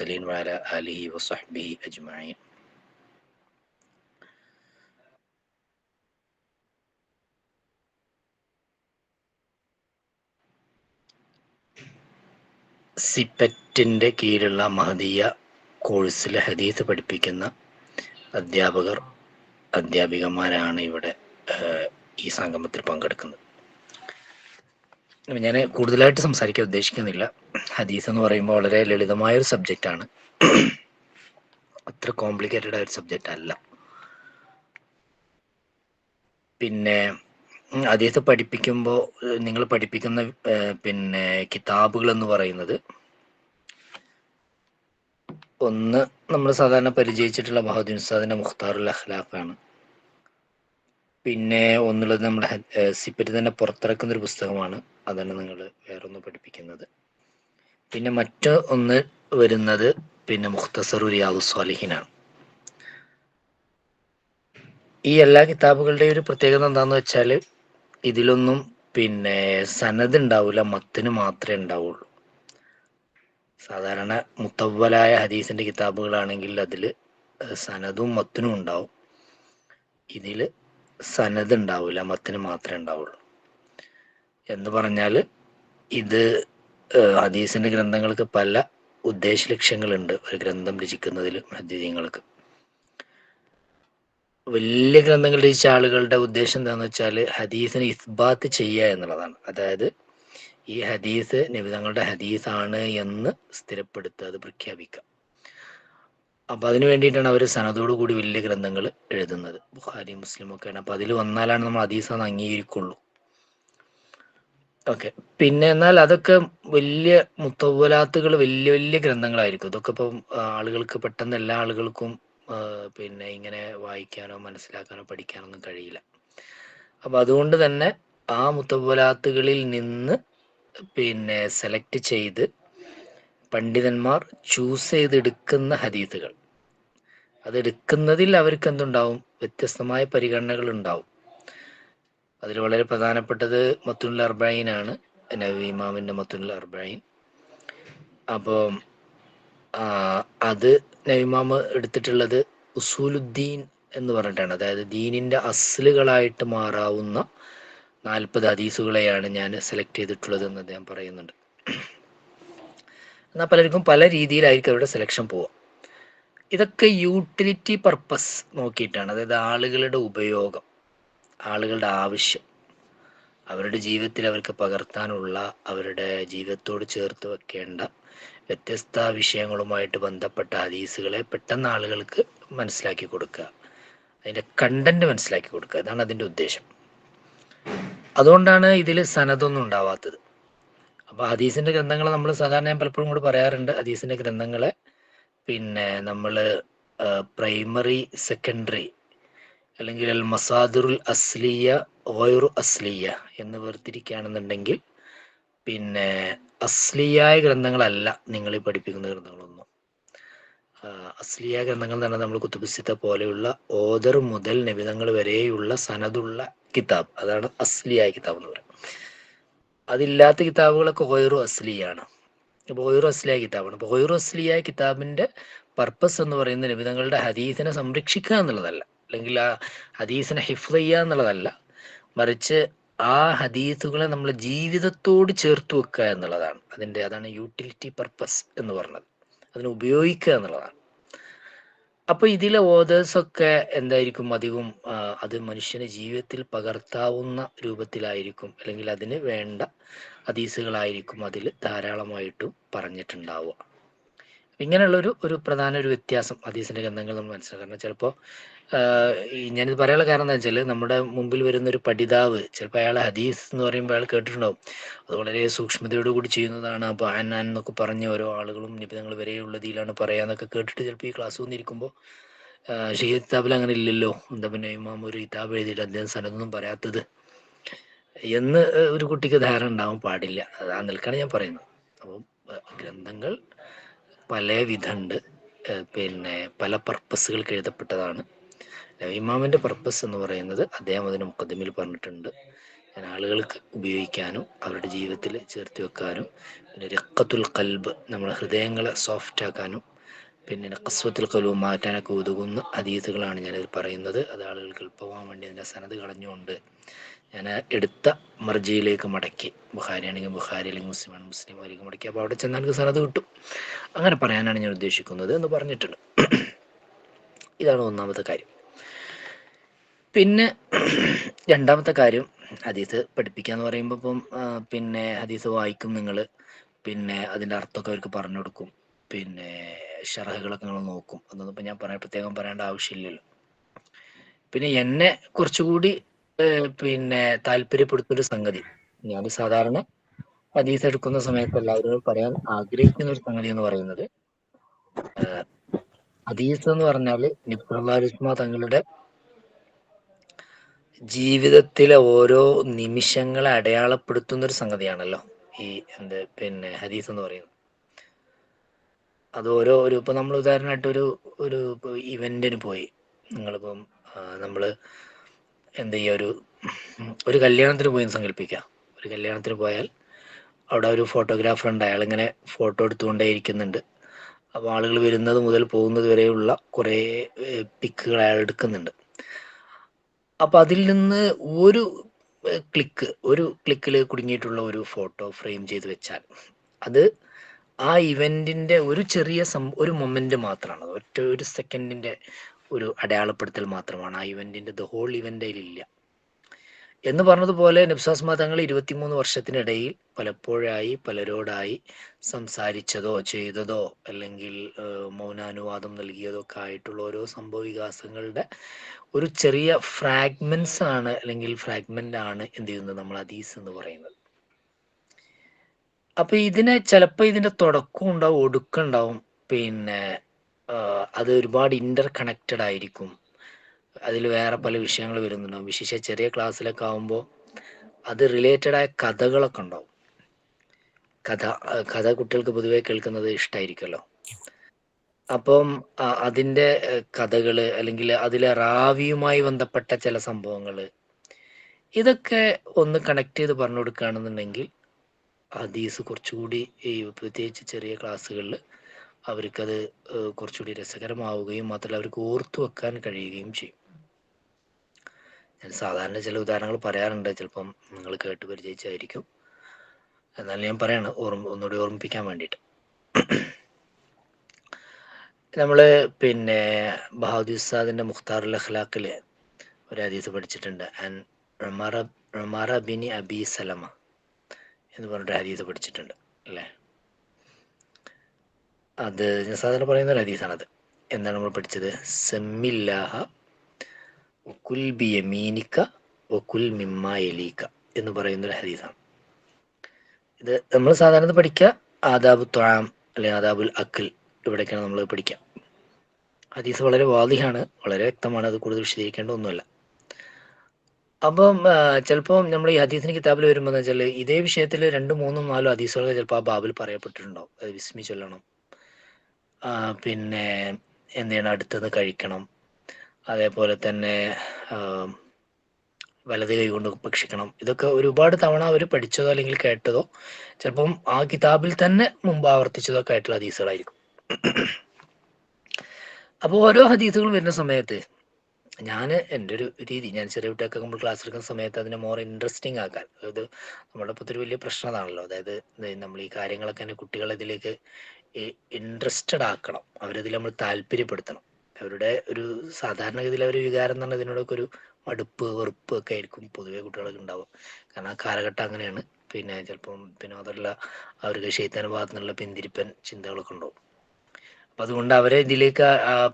المرسلين وعلى آله وصحبه أجمعين. സിപ്പറ്റിൻ്റെ കീഴിലുള്ള മഹദിയ കോഴ്സിൽ ഹദീസ് പഠിപ്പിക്കുന്ന അധ്യാപികമാരാണ് ഇവിടെ ഈ സംഗമത്തിൽ പങ്കെടുക്കുന്നത്. ഞാൻ കൂടുതലായിട്ട് സംസാരിക്കാൻ ഉദ്ദേശിക്കുന്നില്ല. ഹദീസ് എന്ന് പറയുമ്പോൾ വളരെ ലളിതമായൊരു സബ്ജക്റ്റാണ്, അത്ര കോംപ്ലിക്കേറ്റഡ് ആയ ഒരു സബ്ജക്റ്റ് അല്ല. പിന്നെ ഹദീസ് പഠിപ്പിക്കുമ്പോൾ നിങ്ങൾ പഠിപ്പിക്കുന്ന പിന്നെ കിതാബുകൾ എന്ന് പറയുന്നത്, ഒന്ന് നമ്മൾ സാധാരണ പരിചയിച്ചിട്ടുള്ള ബഹദുൻ ഉസ്താദിന്റെ മുഖ്താറുൽ അഖ്ലാഖാണ്. പിന്നെ ഒന്നുള്ളത് നമ്മുടെ സിപ്പറ്റ് തന്നെ പുറത്തിറക്കുന്ന ഒരു പുസ്തകമാണ്, അതാണ് നിങ്ങൾ വേറൊന്ന് പഠിപ്പിക്കുന്നത്. പിന്നെ ഒന്ന് വരുന്നത് പിന്നെ മുഖ്തസറു റിയാദുസ് സ്വാലിഹീനാണ്. ഈ എല്ലാ കിതാബുകളുടെയും ഒരു പ്രത്യേകത എന്താണെന്ന് വെച്ചാൽ, ഇതിലൊന്നും പിന്നെ സനദ് ഉണ്ടാവില്ല, മത്തിന് മാത്രമേ ഉണ്ടാവുള്ളൂ. സാധാരണ മുത്തവ്വലായ ഹദീസിന്റെ കിതാബുകളാണെങ്കിൽ അതിൽ സനദും മത്തിനും ഉണ്ടാവും. ഇതിൽ സനദ് ഉണ്ടാവില്ല, മത്തിന് മാത്രമേ ഉണ്ടാവുള്ളൂ. എന്ന് പറഞ്ഞാൽ ഇത് ഹദീസിന്റെ ഗ്രന്ഥങ്ങൾക്ക് പല ഉദ്ദേശ ലക്ഷ്യങ്ങളുണ്ട്. ഒരു ഗ്രന്ഥം രചിക്കുന്നതിൽ മുഹദ്ദിഥീങ്ങൾക്ക് വലിയ ഗ്രന്ഥങ്ങൾ രചിച്ച ആളുകളുടെ ഉദ്ദേശം എന്താണെന്ന് വെച്ചാൽ ഹദീസിനെ ഇസ്ബാത്ത് ചെയ്യുക എന്നുള്ളതാണ്. അതായത് ഈ ഹദീസ് നബി തങ്ങളുടെ ഹദീസാണ് എന്ന് സ്ഥിരപ്പെടുത്തുക, അത് പ്രഖ്യാപിക്കുക. അപ്പൊ അതിനു വേണ്ടിയിട്ടാണ് അവർ സനദോട് കൂടി വലിയ ഗ്രന്ഥങ്ങൾ എഴുതുന്നത്. ബുഖാരി മുസ്ലിം ഒക്കെയാണ്. അപ്പൊ അതിൽ വന്നാലാണ് നമ്മൾ ഹദീസാന്ന് അംഗീകരിക്കുള്ളൂ. ഓക്കെ. പിന്നെ എന്നാൽ അതൊക്കെ വലിയ മുത്തവ്വലാത്തുകൾ, വലിയ വലിയ ഗ്രന്ഥങ്ങളായിരിക്കും. ഇതൊക്കെ ഇപ്പം ആളുകൾക്ക് പെട്ടെന്ന് എല്ലാ ആളുകൾക്കും പിന്നെ ഇങ്ങനെ വായിക്കാനോ മനസ്സിലാക്കാനോ പഠിക്കാനോ ഒന്നും കഴിയില്ല. അപ്പൊ അതുകൊണ്ട് തന്നെ ആ മുത്തവ്വലാത്തുകളിൽ നിന്ന് പിന്നെ സെലക്ട് ചെയ്ത് പണ്ഡിതന്മാർ ചൂസ് ചെയ്തെടുക്കുന്ന ഹദീസുകൾ, അതെടുക്കുന്നതിൽ അവർക്ക് എന്തുണ്ടാവും, വ്യത്യസ്തമായ പരിഗണനകൾ ഉണ്ടാവും. അതിൽ വളരെ പ്രധാനപ്പെട്ടത് മത്തുനുൽ അർബഈൻ ആണ്, നവവി ഇമാമിന്റെ മത്തുനുൽ അർബഈൻ. അപ്പോൾ അത് നവവി ഇമാം എടുത്തിട്ടുള്ളത് ഉസൂലുദ്ദീൻ എന്ന് പറഞ്ഞിട്ടാണ്. അതായത് ദീനിന്റെ അസ്ലുകളായിട്ട് മാറാവുന്ന 40 ഹദീസുകളെയാണ് ഞാൻ സെലക്ട് ചെയ്തിട്ടുള്ളത് എന്ന് അദ്ദേഹം പറയുന്നുണ്ട്. എന്നാൽ പലർക്കും പല രീതിയിലായിരിക്കും അവരുടെ സെലക്ഷൻ പോവുക. ഇതൊക്കെ യൂട്ടിലിറ്റി പർപ്പസ് നോക്കിയിട്ടാണ്. അതായത് ആളുകളുടെ ഉപയോഗം, ആളുകളുടെ ആവശ്യം, അവരുടെ ജീവിതത്തിൽ അവർക്ക് പകർത്താനുള്ള, അവരുടെ ജീവിതത്തോട് ചേർത്ത് വെക്കേണ്ട വ്യത്യസ്ത വിഷയങ്ങളുമായിട്ട് ബന്ധപ്പെട്ട ഹദീസുകളെ പെട്ടെന്ന് ആളുകൾക്ക് മനസ്സിലാക്കി കൊടുക്കുക, അതിൻ്റെ കണ്ടന്റ് മനസ്സിലാക്കി കൊടുക്കുക, ഇതാണ് അതിൻ്റെ ഉദ്ദേശം. അതുകൊണ്ടാണ് ഇതിൽ സനദൊന്നും ഉണ്ടാവാത്തത്. അപ്പോൾ ഹദീസിൻ്റെ ഗ്രന്ഥങ്ങൾ നമ്മൾ സാധാരണ ഞാൻ പലപ്പോഴും കൂടെ പറയാറുണ്ട്, ഹദീസിൻ്റെ ഗ്രന്ഥങ്ങളെ പിന്നെ നമ്മൾ പ്രൈമറി, സെക്കൻഡറി അല്ലെങ്കിൽ അൽ മസാദിറുൽ അസ്ലിയ ഗൈറു അസ്ലിയ എന്ന് വേർതിരിക്കുകയാണെന്നുണ്ടെങ്കിൽ, പിന്നെ അസ്ലിയായ ഗ്രന്ഥങ്ങളല്ല നിങ്ങൾ ഈ പഠിപ്പിക്കുന്ന ഗ്രന്ഥങ്ങളൊന്നും. അസ്ലിയായ ഗ്രന്ഥങ്ങൾ എന്ന് പറഞ്ഞാൽ നമ്മൾ കുത്തുബുസിത്ത പോലെയുള്ള ഓദർ മുതൽ നബിതങ്ങൾ വരെയുള്ള സനദുള്ള കിതാബ്, അതാണ് അസ്ലിയായ കിതാബ് എന്ന് പറയുന്നത്. അതില്ലാത്ത കിതാബുകളൊക്കെ ഗൈറു അസ്ലിയാണ്. അപ്പോൾ ഗൈറു അസ്ലിയായ കിതാബാണ്. അപ്പോൾ ഗൈറു അസ്ലിയായ കിതാബിന്റെ പർപ്പസ് എന്ന് പറയുന്നത് നബിതങ്ങളുടെ ഹദീസിനെ സംരക്ഷിക്കുക എന്നുള്ളതല്ല, അല്ലെങ്കിൽ ആ ഹദീസിനെ ഹിഫ്ള് ചെയ്യുക എന്നുള്ളതല്ല, മറിച്ച് ആ ഹദീസുകളെ നമ്മൾ ജീവിതത്തോട് ചേർത്ത് വെക്കുക എന്നുള്ളതാണ് അതാണ് യൂട്ടിലിറ്റി പർപ്പസ് എന്ന് പറഞ്ഞത്, അതിനെ ഉപയോഗിക്കുക എന്നുള്ളതാണ്. അപ്പൊ ഇതിലെ ഓതേഴ്സൊക്കെ എന്തായിരിക്കും അധികം, അത് മനുഷ്യന്റെ ജീവിതത്തിൽ പകർത്താവുന്ന രൂപത്തിലായിരിക്കും, അല്ലെങ്കിൽ അതിന് വേണ്ട ഹദീസുകളായിരിക്കും അതിൽ ധാരാളമായിട്ടും പറഞ്ഞിട്ടുണ്ടാവുക. ഇങ്ങനെയുള്ളൊരു പ്രധാന ഒരു വ്യത്യാസം ഹദീസിന്റെ ഗ്രന്ഥങ്ങൾ നമ്മൾ മനസ്സിലാക്കണം. ചിലപ്പോൾ ഞാനിത് പറയാനുള്ള കാരണം എന്താ വെച്ചാൽ, നമ്മുടെ മുമ്പിൽ വരുന്ന ഒരു പഠിതാവ് ചിലപ്പോൾ അയാൾ ഹദീസ് എന്ന് പറയുമ്പോൾ അയാൾ കേട്ടിട്ടുണ്ടാവും, അത് വളരെ സൂക്ഷ്മതയോടുകൂടി ചെയ്യുന്നതാണ്. അപ്പോൾ അന്നാൻ എന്നൊക്കെ പറഞ്ഞ് ഓരോ ആളുകളും നിബിധങ്ങൾ വരെയുള്ളതിലാണ് പറയാന്നൊക്കെ കേട്ടിട്ട് ചിലപ്പോൾ ഈ ക്ലാസ് വന്നിരിക്കുമ്പോൾ ഷെയ്ഖ് കിതാബിൽ അങ്ങനെ ഇല്ലല്ലോ, എന്താ പിന്നെ ഇമാം ഒരു കിതാബ് എഴുതിയിട്ട് അദ്ദേഹം സനദൊന്നും പറയാത്തത് എന്ന് ഒരു കുട്ടിക്ക് ധാരണ ഉണ്ടാവാൻ പാടില്ല. അത് ആ നിൽക്കാണ് ഞാൻ പറയുന്നത്. അപ്പം ഗ്രന്ഥങ്ങൾ പല വിധമുണ്ട്, പിന്നെ പല പർപ്പസുകൾക്ക് എഴുതപ്പെട്ടതാണ്. ഇമാമിന്റെ പർപ്പസ് എന്ന് പറയുന്നത് അദ്ദേഹം അതിന് മുഖദ്ദിമയിൽ പറഞ്ഞിട്ടുണ്ട്, ഞാൻ ആളുകൾക്ക് ഉപയോഗിക്കാനും അവരുടെ ജീവിതത്തിൽ ചേർത്ത് വെക്കാനും, പിന്നെ രഖത്തുൽ ഖൽബ്, നമ്മുടെ ഹൃദയങ്ങളെ സോഫ്റ്റ് ആക്കാനും പിന്നെ ഖസ്വത്തുൽ ഖുലൂബ് മാറ്റാനൊക്കെ ഉതകുന്ന ഹദീസുകളാണ് ഞാനിത് പറയുന്നത്. അത് ആളുകൾക്ക് എളുപ്പമാകാൻ വേണ്ടി അതിൻ്റെ സനത് കളഞ്ഞുകൊണ്ട് ഞാൻ എടുത്ത മർജിയിലേക്ക് മടക്കി. ബുഖാരി ആണെങ്കിൽ ബുഖാരി, അല്ലെങ്കിൽ മുസ്ലിം ആണെങ്കിൽ മുസ്ലിം ആയിരിക്കും മടക്കി. അപ്പോൾ അവിടെ ചെന്നാൽ എനിക്ക് സനത് കിട്ടും. അങ്ങനെ പറയാനാണ് ഞാൻ ഉദ്ദേശിക്കുന്നത് എന്ന് പറഞ്ഞിട്ടുണ്ട്. ഇതാണ് ഒന്നാമത്തെ കാര്യം. പിന്നെ രണ്ടാമത്തെ കാര്യം, ഹദീസ് പഠിപ്പിക്കുക എന്ന് പറയുമ്പോൾ ഇപ്പം പിന്നെ ഹദീസ് വായിക്കും നിങ്ങൾ, പിന്നെ അതിൻ്റെ അർത്ഥമൊക്കെ അവർക്ക് പറഞ്ഞു കൊടുക്കും, പിന്നെ ഷറഹുകളൊക്കെ നിങ്ങൾ നോക്കും. അതൊന്നും ഇപ്പം ഞാൻ പ്രത്യേകം പറയേണ്ട ആവശ്യമില്ലല്ലോ. പിന്നെ എന്നെ കുറച്ചുകൂടി പിന്നെ താല്പര്യപ്പെടുത്തുന്നൊരു സംഗതി, ഞാൻ സാധാരണ ഹദീസ് എടുക്കുന്ന സമയത്ത് എല്ലാവരോടും പറയാൻ ആഗ്രഹിക്കുന്ന ഒരു സംഗതി എന്ന് പറയുന്നത്, ഹദീസ് എന്ന് പറഞ്ഞാൽ നബി സല്ലല്ലാഹു അലൈഹി വസല്ലം തങ്ങളുടെ ജീവിതത്തിലെ ഓരോ നിമിഷങ്ങളെ അടയാളപ്പെടുത്തുന്ന ഒരു സംഗതിയാണല്ലോ ഈ പിന്നെ ഹദീസ് എന്ന് പറയുന്നത്. അത് ഒരു ഇപ്പം നമ്മൾ ഉദാഹരണമായിട്ട് ഒരു ഇവന്റിന് പോയി, നിങ്ങളിപ്പം നമ്മൾ എന്ത് ചെയ്യുക, ഒരു കല്യാണത്തിന് പോയി സങ്കല്പിക്കുക. ഒരു കല്യാണത്തിന് പോയാൽ അവിടെ ഒരു ഫോട്ടോഗ്രാഫർ ഉണ്ട്, അയാളിങ്ങനെ ഫോട്ടോ എടുത്തുകൊണ്ടേ ഇരിക്കുന്നുണ്ട്. അപ്പോൾ ആളുകൾ വരുന്നത് മുതൽ പോകുന്നത് വരെയുള്ള കുറേ പിക്കുകൾ അയാൾ എടുക്കുന്നുണ്ട്. അപ്പം അതിൽ നിന്ന് ഒരു ക്ലിക്കിൽ കുടുങ്ങിയിട്ടുള്ള ഒരു ഫോട്ടോ ഫ്രെയിം ചെയ്ത് വെച്ചാൽ അത് ആ ഇവന്റിന്റെ ഒരു ചെറിയ ഒരു മൊമെന്റ് മാത്രമാണ്. ഒരു സെക്കൻഡിന്റെ ഒരു അടയാളപ്പെടുത്തൽ മാത്രമാണ്. ആ ഇവന്റിന്റെ ദ ഹോൾ ഇവന്റ് അതിലില്ല. എന്ന് പറഞ്ഞതുപോലെ നബ്സാസ്മാ തങ്ങൾ 23 വർഷത്തിനിടയിൽ പലപ്പോഴായി പലരോടായി സംസാരിച്ചതോ ചെയ്തതോ അല്ലെങ്കിൽ മൗനാനുവാദം നൽകിയതോ ഒക്കെ ആയിട്ടുള്ള ഓരോ സംഭവ വികാസങ്ങളുടെ ഒരു ചെറിയ ഫ്രാഗ്മെന്റ്സ് ആണ്, അല്ലെങ്കിൽ ഫ്രാഗ്മെന്റ് ആണ് എന്ത് ചെയ്യുന്നത് നമ്മൾ ഹദീസ് എന്ന് പറയുന്നത്. അപ്പൊ ചിലപ്പോൾ ഇതിന്റെ തുടക്കം ഉണ്ടാവും, ഒടുക്കം ഉണ്ടാവും, പിന്നെ അത് ഒരുപാട് ഇന്റർ കണക്റ്റഡ് ആയിരിക്കും. അതിൽ വേറെ പല വിഷയങ്ങൾ വരുന്നുണ്ടാവും. വിശേഷ ചെറിയ ക്ലാസ്സിലൊക്കെ ആകുമ്പോൾ അത് റിലേറ്റഡ് ആയ കഥകളൊക്കെ ഉണ്ടാവും. കഥ കുട്ടികൾക്ക് പൊതുവെ കേൾക്കുന്നത് ഇഷ്ടമായിരിക്കുമല്ലോ. അപ്പം അതിൻ്റെ കഥകള് അല്ലെങ്കിൽ അതിലെ റാവിയുമായി ബന്ധപ്പെട്ട ചില സംഭവങ്ങൾ, ഇതൊക്കെ ഒന്ന് കണക്ട് ചെയ്ത് പറഞ്ഞു കൊടുക്കുകയാണെന്നുണ്ടെങ്കിൽ ഹദീസ് കുറച്ചുകൂടി പ്രത്യേകിച്ച് ചെറിയ ക്ലാസ്സുകളിൽ അവർക്കത് കുറച്ചുകൂടി രസകരമാവുകയും മാത്രമല്ല അവർക്ക് ഓർത്തു വെക്കാൻ കഴിയുകയും ചെയ്യും. ഞാൻ സാധാരണ ചില ഉദാഹരണങ്ങൾ പറയാറുണ്ട്, ചിലപ്പം നിങ്ങൾ കേട്ട് പരിചയിച്ചായിരിക്കും, എന്നാലും ഞാൻ പറയാണ് ഒന്നുകൂടി ഓർമ്മിപ്പിക്കാൻ വേണ്ടിയിട്ട്. നമ്മൾ പിന്നെ ബഹാദുർ ഉസ്താദിൻ്റെ മുഖ്താറുൽ അഖ്ലാഖിൽ ഒരു ഹദീസ് പഠിച്ചിട്ടുണ്ട്. ഉമറ ബിൻ അബി സലമ എന്ന് പറഞ്ഞിട്ട് ഹദീസ് പഠിച്ചിട്ടുണ്ട് അല്ലേ. അത് ഞാൻ സാധാരണ പറയുന്ന ഒരു ഹദീസാണത്. എന്താണ് നമ്മൾ പഠിച്ചത്? സമ്മില്ലാഹ വകുൽ ബിയമീനിക വകുൽ മിമ്മാ യലീക എന്ന് പറയുന്നൊരു ഹദീസാണ്. ഇത് നമ്മൾ സാധാരണ പഠിക്കുക ആദാബു ത്വാം അല്ലെങ്കിൽ ആദാബുൽ അഖിൽ, ഇവിടേക്കാണ് നമ്മൾ പഠിക്കുക. ഹദീസ് വളരെ വാദിഹാണ്, വളരെ വ്യക്തമാണ്, അത് കൂടുതൽ വിശദീകരിക്കേണ്ട ഒന്നുമല്ല. അപ്പം ചിലപ്പോൾ നമ്മൾ ഈ ഹദീസിന് കിതാബിൽ വരുമ്പോൾ എന്ന് വെച്ചാൽ ഇതേ വിഷയത്തിൽ 2, 3, 4 ഹദീസുകൾ ചിലപ്പോൾ ആ ബാബിൽ പറയപ്പെട്ടിട്ടുണ്ടാവും. അത് വിസ്മി ചൊല്ലണം, പിന്നെ എന്ത് ചെയ്യണം, അടുത്തത് കഴിക്കണം, അതേപോലെ തന്നെ വലത് കൈ കൊണ്ട് ഭക്ഷിക്കണം. ഇതൊക്കെ ഒരുപാട് തവണ അവർ പഠിച്ചതോ അല്ലെങ്കിൽ കേട്ടതോ ചിലപ്പം ആ കിതാബിൽ തന്നെ മുമ്പ് ആവർത്തിച്ചതോ ഒക്കെ ആയിട്ടുള്ള ഹദീസുകളായിരിക്കും. അപ്പോൾ ഓരോ ഹദീസുകൾ വരുന്ന സമയത്ത് ഞാൻ എൻ്റെ ഒരു രീതി, ഞാൻ ചെറിയ കുട്ടിയൊക്കെ നമ്മൾ ക്ലാസ് എടുക്കുന്ന സമയത്ത് അതിനെ മോർ ഇൻട്രസ്റ്റിംഗ് ആക്കാൻ, അതായത് നമ്മുടെ ഇപ്പോഴത്തെ ഒരു വലിയ പ്രശ്നം അതാണല്ലോ, അതായത് നമ്മൾ ഈ കാര്യങ്ങളൊക്കെ തന്നെ കുട്ടികളെ ഇതിലേക്ക് ഇൻട്രസ്റ്റഡ് ആക്കണം, അവരതിൽ നമ്മൾ താല്പര്യപ്പെടുത്തണം. അവരുടെ ഒരു സാധാരണഗതിയിൽ ഒരു വികാരം എന്ന് പറഞ്ഞാൽ ഇതിനോടൊക്കെ ഒരു മടുപ്പ് വെറുപ്പ് ഒക്കെ ആയിരിക്കും പൊതുവെ കുട്ടികൾക്ക് ഉണ്ടാവുക. കാരണം ആ കാലഘട്ടം അങ്ങനെയാണ്. പിന്നെ ചിലപ്പം പിന്നെ അതല്ല അവർക്ക് ശൈത്താൻ്റെ ഭാഗത്തു നിന്നുള്ള പിന്തിരിപ്പൻ ചിന്തകളൊക്കെ ഉണ്ടാവും. അപ്പം അതുകൊണ്ട് അവരെ ഇതിലേക്ക്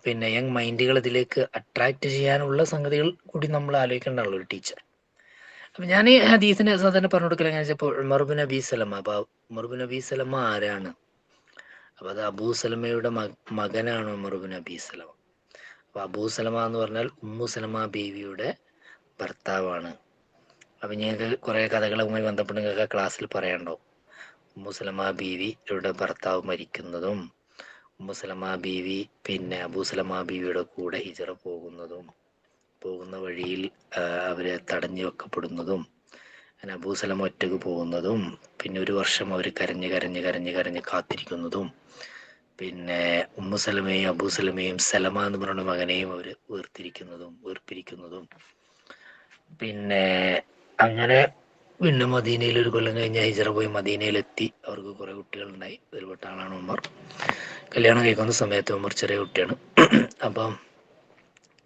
പിന്നെ യങ് മൈൻഡുകൾ ഇതിലേക്ക് അട്രാക്റ്റ് ചെയ്യാനുള്ള സംഗതികൾ കൂടി നമ്മൾ ആലോചിക്കേണ്ടതാണല്ലോ ഒരു ടീച്ചർ. അപ്പം ഞാൻ ഈ ഹദീസിനെ സാധാരണ പറഞ്ഞു കൊടുക്കൽ എങ്ങനെ വെച്ചപ്പോൾ ഉമർ ബിൻ അബി സലമ. അപ്പോൾ ഉമർ ബിൻ അബി സലമ ആരാണ്? അപ്പോൾ അത് അബൂ സലമയുടെ മകനാണ് ഉമർ ബിൻ അബി സലമ. അപ്പോൾ അബൂ സലമ എന്ന് പറഞ്ഞാൽ ഉമ്മു സലമ ബീവിയുടെ ഭർത്താവാണ്. അപ്പം ഞങ്ങൾക്ക് കുറേ കഥകളുമായി ബന്ധപ്പെട്ട് നിങ്ങൾക്ക് ക്ലാസ്സിൽ പറയാനുണ്ടാവും. ഉമ്മു സലമ ബീവിയുടെ ഭർത്താവ് മരിക്കുന്നതും ഉമ്മു സലമ ബീവി പിന്നെ അബൂ സലമ ബീവിയുടെ കൂടെ ഹിജറ പോകുന്ന വഴിയിൽ അവരെ തടഞ്ഞു വെക്കപ്പെടുന്നതും, അങ്ങനെ അബൂ സലമ ഒറ്റക്ക് പോകുന്നതും, പിന്നെ 1 വർഷം അവർ കരഞ്ഞ് കാത്തിരിക്കുന്നതും, പിന്നെ ഉമ്മു സലമയും അബൂ സലമയും സലമ എന്ന് പറയുന്ന മകനെയും അവർ വേർപിരിക്കുന്നതും പിന്നെ അങ്ങനെ പിന്നെ മദീനയിൽ ഒരു കൊല്ലം കഴിഞ്ഞ് ഹിജറ പോയി മദീനയിലെത്തി. അവർക്ക് കുറേ കുട്ടികളുണ്ടായി. ഒരുപെട്ട ആളാണ് ഉമർ. കല്യാണം കഴിക്കുന്ന സമയത്ത് ഉമർ ചെറിയ കുട്ടിയാണ്. അപ്പം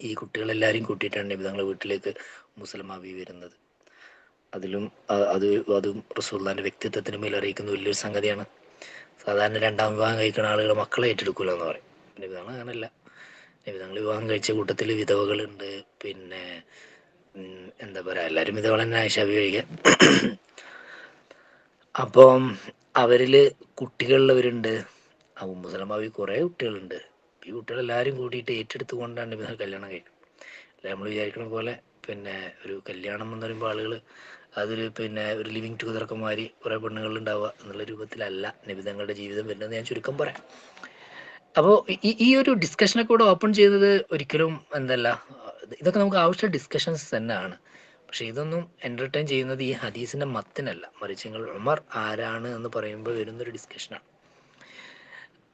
ഈ കുട്ടികളെല്ലാവരും കൂട്ടിയിട്ടാണ് നബി തങ്ങളുടെ വീട്ടിലേക്ക് മുസലമാ ബി വരുന്നത്. അതും റസൂലുള്ളാഹിന്റെ വ്യക്തിത്വത്തിന് മേൽ അറിയിക്കുന്ന വലിയൊരു സംഗതിയാണ്. സാധാരണ രണ്ടാം വിവാഹം കഴിക്കുന്ന ആളുകൾ മക്കളെ ഏറ്റെടുക്കൂല എന്ന് പറയും. നബി തങ്ങൾ അങ്ങനല്ല. നബി തങ്ങൾ വിവാഹം കഴിച്ച കൂട്ടത്തിൽ വിധവകളുണ്ട്. പിന്നെ എന്താ പറയുക, എല്ലാവരും വിധവകൾ തന്നെ ആയിഷ ബീവി കഴിക്കാൻ. അപ്പം അവരില് കുട്ടികളുള്ളവരുണ്ട്. ഉമ്മു സലമ ബി കുറേ കുട്ടികളുണ്ട്. ഈ കുട്ടികളെല്ലാവരും കൂടിയിട്ട് ഏറ്റെടുത്തുകൊണ്ടാണ് നബി തങ്ങൾ കല്യാണം കഴിക്കുന്നത്. അല്ല നമ്മൾ വിചാരിക്കുന്ന പോലെ പിന്നെ ഒരു കല്യാണം എന്ന് പറയുമ്പോൾ ആളുകൾ അതൊരു പിന്നെ ഒരു ലിവിങ് ടുഗദറൊക്കെ മാറി കുറേ പെണ്ണുങ്ങളുണ്ടാവുക എന്നുള്ള രൂപത്തിലല്ല നബി തങ്ങളുടെ ജീവിതം വരുന്നത് ഞാൻ ചുരുക്കം പറയാം. അപ്പോൾ ഈ ഒരു ഡിസ്കഷനൊക്കെ ഇവിടെ ഓപ്പൺ ചെയ്തത് ഒരിക്കലും എന്തല്ല, ഇതൊക്കെ നമുക്ക് ആവശ്യമുള്ള ഡിസ്കഷൻസ് തന്നെയാണ്. പക്ഷെ ഇതൊന്നും എൻ്റർടൈൻ ചെയ്യുന്നത് ഈ ഹദീസിൻ്റെ മത്തിനല്ല, മറിച്ച് നിങ്ങൾ ഉമർ ആരാണ് എന്ന് പറയുമ്പോൾ വരുന്നൊരു ഡിസ്കഷനാണ്.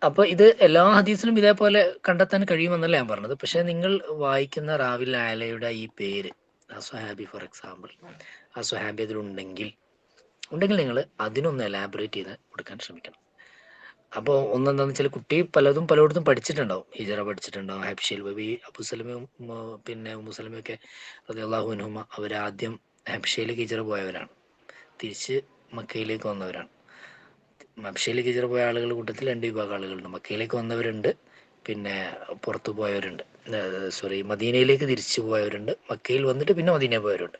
അപ്പോൾ ഇത് എല്ലാ ഹദീസിലും ഇതേപോലെ കണ്ടെത്താൻ കഴിയുമെന്നല്ല ഞാൻ പറഞ്ഞത്. പക്ഷേ നിങ്ങൾ വായിക്കുന്ന റാവിൽ ആലയുടെ ഈ പേര് ആ സ്വഹാബി, ഫോർ എക്സാമ്പിൾ, ആ സ്വഹാബി അതിലുണ്ടെങ്കിൽ നിങ്ങൾ അതിനൊന്ന് എലാബറേറ്റ് ചെയ്ത് കൊടുക്കാൻ ശ്രമിക്കണം. അപ്പോൾ ഒന്നെന്താണെന്ന് വെച്ചാൽ കുട്ടി പലയിടത്തും പഠിച്ചിട്ടുണ്ടാവും. ഹിജറ പഠിച്ചിട്ടുണ്ടാവും, ഹബ്ഷയിൽ പോയി. അബൂസലമയും പിന്നെ മുസലമയൊക്കെ റളിയല്ലാഹു അൻഹുമ അവരാദ്യം ഹബ്ഷയിലേക്ക് ഹിജറ പോയവരാണ്, തിരിച്ച് മക്കയിലേക്ക് വന്നവരാണ്. ഹബ്ഷയിലേക്ക് ഹിജറ പോയ ആളുകളുടെ കൂട്ടത്തിൽ രണ്ട് വിഭാഗം ആളുകളുണ്ട്. മക്കയിലേക്ക് വന്നവരുണ്ട്, പിന്നെ പുറത്തു പോയവരുണ്ട്. മദീനയിലേക്ക് തിരിച്ചു പോയവരുണ്ട്, മക്കയിൽ വന്നിട്ട് പിന്നെ മദീനയിൽ പോയവരുണ്ട്.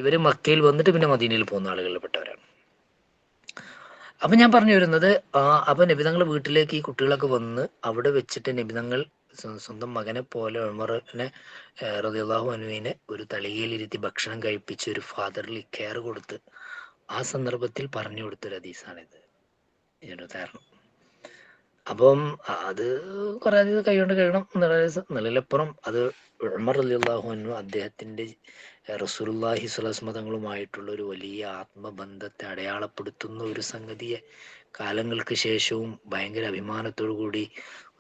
ഇവർ മക്കയിൽ വന്നിട്ട് പിന്നെ മദീനയിൽ പോകുന്ന ആളുകളിൽ പെട്ടവരാണ്. അപ്പം ഞാൻ പറഞ്ഞു വരുന്നത്, അപ്പം നബിതങ്ങൾ വീട്ടിലേക്ക് ഈ കുട്ടികളൊക്കെ വന്ന് അവിടെ വെച്ചിട്ട് നബിതങ്ങൾ സ്വന്തം മകനെ പോലെ ഉമറിനെ റളിയല്ലാഹു അൻഹുവിനെ ഒരു തളികയിലിരുത്തി ഭക്ഷണം കഴിപ്പിച്ച് ഒരു ഫാദർലി കെയർ കൊടുത്ത് ആ സന്ദർഭത്തിൽ പറഞ്ഞു കൊടുത്തൊരു ഹദീസാണിത്, ഇതിൻ്റെ ഉദാഹരണം. അപ്പം അത് കുറേ അധികം കൈകൊണ്ട് കഴിയണം എന്നുള്ളതിലപ്പുറം അത് ഉമർ റളിയല്ലാഹു അൻഹു അദ്ദേഹത്തിൻ്റെ റസൂലുള്ളാഹി സ്വല്ലല്ലാഹു അലൈഹി വസല്ലം തങ്ങളുമായിട്ടുള്ള ഒരു വലിയ ആത്മബന്ധത്തെ അടയാളപ്പെടുത്തുന്ന ഒരു സംഗതിയെ കാലങ്ങൾക്ക് ശേഷവും ഭയങ്കര അഭിമാനത്തോടു കൂടി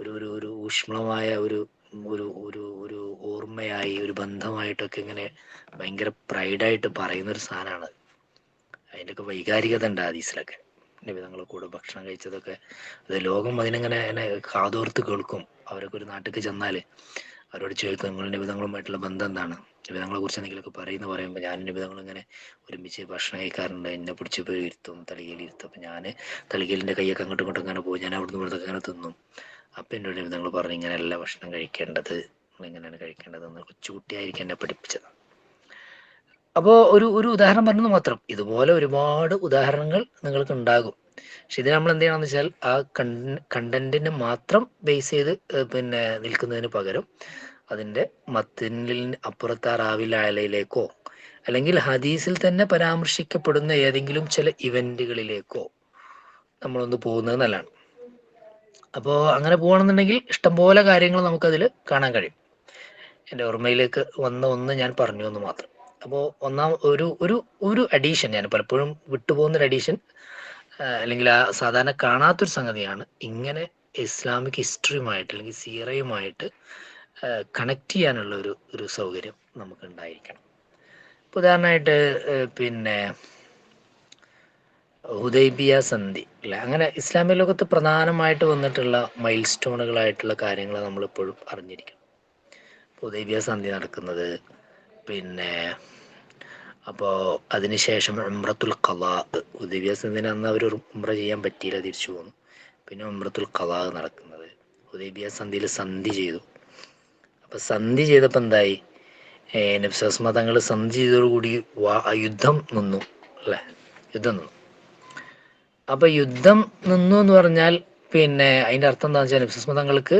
ഒരു ഒരു ഒരു ഊഷ്മളമായ ഒരു ഒരു ഒരു ഒരു ഓർമ്മയായി, ഒരു ബന്ധമായിട്ടൊക്കെ ഇങ്ങനെ ഭയങ്കര പ്രൈഡായിട്ട് പറയുന്നൊരു സാധനമാണ്. അതിൻ്റെയൊക്കെ വൈകാരികത ഉണ്ട് ഹദീസിലൊക്കെ. നബി തങ്ങളുടെ കൂടെ ഭക്ഷണം കഴിച്ചതൊക്കെ അത് ലോകം അതിനെങ്ങനെ കാതോർത്ത് കേൾക്കും. അവരൊക്കെ ഒരു നാട്ടിലേക്ക് ചെന്നാൽ അവരോട് ചോദിക്കും, നിങ്ങൾ നബിതങ്ങളുമായിട്ടുള്ള ബന്ധം എന്താണ്, നബിതങ്ങളെ കുറിച്ച് എന്തെങ്കിലുമൊക്കെ പറയുമ്പോൾ ഞാൻ നബിതങ്ങളിങ്ങനെ ഒരുമിച്ച് ഭക്ഷണം കഴിക്കാറുണ്ട്, എന്നെ പിടിച്ച് പോയി ഇരുത്തും, തളികയിലിരുത്തും. അപ്പം ഞാൻ തളികയിലിൻ്റെ കൈയൊക്കെ അങ്ങോട്ടും ഇങ്ങോട്ടും അങ്ങനെ പോകും, ഞാൻ അവിടുന്ന് ഇവിടുത്തെ അങ്ങനെ തിന്നും. അപ്പം എന്നോട് നബിതങ്ങൾ പറഞ്ഞു, ഇങ്ങനെയല്ല ഭക്ഷണം കഴിക്കേണ്ടത്, നിങ്ങളിങ്ങനെയാണ് കഴിക്കേണ്ടതെന്ന് കൊച്ചുകുട്ടിയായിരിക്കും എന്നെ പഠിപ്പിച്ചത്. അപ്പോൾ ഒരു ഉദാഹരണം പറഞ്ഞത് മാത്രം. ഇതുപോലെ ഒരുപാട് ഉദാഹരണങ്ങൾ നിങ്ങൾക്ക് ഉണ്ടാകും. പക്ഷെ ഇത് നമ്മൾ എന്ത് ചെയ്യണമെന്ന് വെച്ചാൽ ആ കണ്ടന്റിനെ മാത്രം ബേസ് ചെയ്ത് പിന്നെ നിൽക്കുന്നതിന് പകരം അതിൻ്റെ മത്തിനിൽ അപ്പുറത്ത് ആ റാവിൽ അലയിലേക്കോ അല്ലെങ്കിൽ ഹദീസിൽ തന്നെ പരാമർശിക്കപ്പെടുന്ന ഏതെങ്കിലും ചില ഇവന്റുകളിലേക്കോ നമ്മളൊന്ന് പോകുന്നത് നല്ലതാണ്. അപ്പോൾ അങ്ങനെ പോകണമെന്നുണ്ടെങ്കിൽ ഇഷ്ടംപോലെ കാര്യങ്ങൾ നമുക്കതിൽ കാണാൻ കഴിയും. എൻ്റെ ഓർമ്മയിലേക്ക് വന്ന ഒന്ന് ഞാൻ പറഞ്ഞു എന്ന് മാത്രം. അപ്പോൾ ഒരു അഡീഷൻ, ഞാൻ പലപ്പോഴും വിട്ടുപോകുന്നൊരു അഡീഷൻ അല്ലെങ്കിൽ ആ സാധാരണ കാണാത്തൊരു സംഗതിയാണ്, ഇങ്ങനെ ഇസ്ലാമിക് ഹിസ്റ്ററിയുമായിട്ട് അല്ലെങ്കിൽ സീറയുമായിട്ട് കണക്ട് ചെയ്യാനുള്ള ഒരു സൗകര്യം നമുക്ക് ഉണ്ടായിരിക്കണം. ഇപ്പോൾ ഉദാഹരണമായിട്ട് പിന്നെ ഹുദൈബിയ സന്ധി അല്ലെ, അങ്ങനെ ഇസ്ലാമിക ലോകത്ത് പ്രധാനമായിട്ട് വന്നിട്ടുള്ള മൈൽ സ്റ്റോണുകളായിട്ടുള്ള കാര്യങ്ങൾ നമ്മളിപ്പോഴും അറിഞ്ഞിരിക്കണം. ഹുദൈബിയ സന്ധി നടക്കുന്നത്, പിന്നെ അപ്പോൾ അതിനുശേഷം ഉംറത്തുൽ ഖളാ, ഹുദൈബിയ സന്ധിന് അന്ന് അവർ ഉംറ ചെയ്യാൻ പറ്റിയില്ല, തിരിച്ചു പോന്നു. പിന്നെ ഉംറത്തുൽ ഖളാ നടക്കുന്നത്, ഹുദൈബിയ സന്ധിയിൽ സന്ധി ചെയ്തു. അപ്പം സന്ധി ചെയ്തപ്പോൾ എന്തായി, നബി സല്ലല്ലാഹു അലൈഹി വസല്ലം തങ്ങൾ സന്ധി ചെയ്തതോടുകൂടി യുദ്ധം നിന്നു അല്ലേ, യുദ്ധം നിന്നു. അപ്പം യുദ്ധം നിന്നു എന്ന് പറഞ്ഞാൽ പിന്നെ അതിൻ്റെ അർത്ഥം എന്താണെന്ന് വെച്ചാൽ നബി സല്ലല്ലാഹു അലൈഹി വസല്ലം തങ്ങൾക്ക്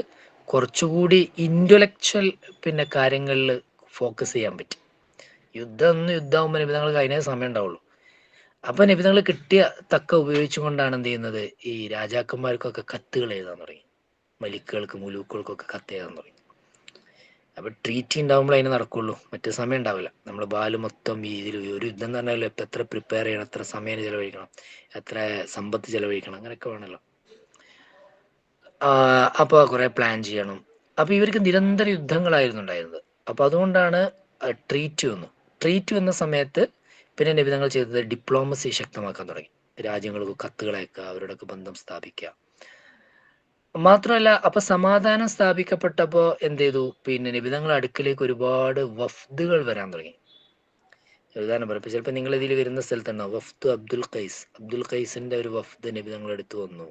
കുറച്ചുകൂടി ഇൻ്റലക്ച്വൽ പിന്നെ കാര്യങ്ങളിൽ ഫോക്കസ് ചെയ്യാൻ പറ്റി. യുദ്ധമാകുമ്പോൾ നബിതങ്ങൾക്ക് അതിനേ സമയം ഉണ്ടാവുള്ളൂ. അപ്പം നബിതങ്ങൾ കിട്ടിയ ഉപയോഗിച്ചുകൊണ്ടാണ് എന്ത് ചെയ്യുന്നത്, ഈ രാജാക്കന്മാർക്കൊക്കെ കത്തുകൾ എഴുതാൻ തുടങ്ങി, മുലൂക്കുകൾക്കൊക്കെ കത്ത് എഴുതാൻ തുടങ്ങി. അപ്പം ട്രീറ്റി ഉണ്ടാകുമ്പോൾ അതിന് നടക്കുള്ളൂ, മറ്റു സമയം ഉണ്ടാവില്ല. നമ്മൾ ബാല് മൊത്തം ഇതിൽ ഒരു യുദ്ധം എന്ന് പറഞ്ഞാൽ ഇപ്പം എത്ര പ്രിപ്പയർ ചെയ്യണം, എത്ര സമയം ചിലവഴിക്കണം, എത്ര സമ്പത്ത് ചിലവഴിക്കണം, അങ്ങനെയൊക്കെ വേണമല്ലോ. അപ്പോൾ കുറേ പ്ലാൻ ചെയ്യണം. അപ്പോൾ ഇവർക്ക് നിരന്തര യുദ്ധങ്ങളായിരുന്നു ഉണ്ടായിരുന്നത്. അപ്പോൾ അതുകൊണ്ടാണ് ട്രീറ്റ് വന്നു. ട്രീറ്റ് വന്ന സമയത്ത് പിന്നെ നബിതങ്ങൾ ചെയ്തത് ഡിപ്ലോമസി ശക്തമാക്കാൻ തുടങ്ങി. രാജ്യങ്ങൾക്ക് കത്തുകൾ അയക്കുക, അവരോടൊക്കെ ബന്ധം സ്ഥാപിക്കുക. മാത്രമല്ല അപ്പൊ സമാധാനം സ്ഥാപിക്കപ്പെട്ടപ്പോൾ എന്ത് ചെയ്തു, പിന്നെ നബിതങ്ങളുടെ അടുക്കിലേക്ക് ഒരുപാട് വഫ്ദുകൾ വരാൻ തുടങ്ങി. ഉദാഹരണം പറയാം, ചിലപ്പോൾ നിങ്ങൾ ഇതിൽ വരുന്ന സ്ഥലത്തുണ്ടാവും വഫ്ദ് അബ്ദുൽ ഖൈസിന്റെ ഒരു വഫ്ദ് നബിതങ്ങളുടെ അടുത്ത് വന്നു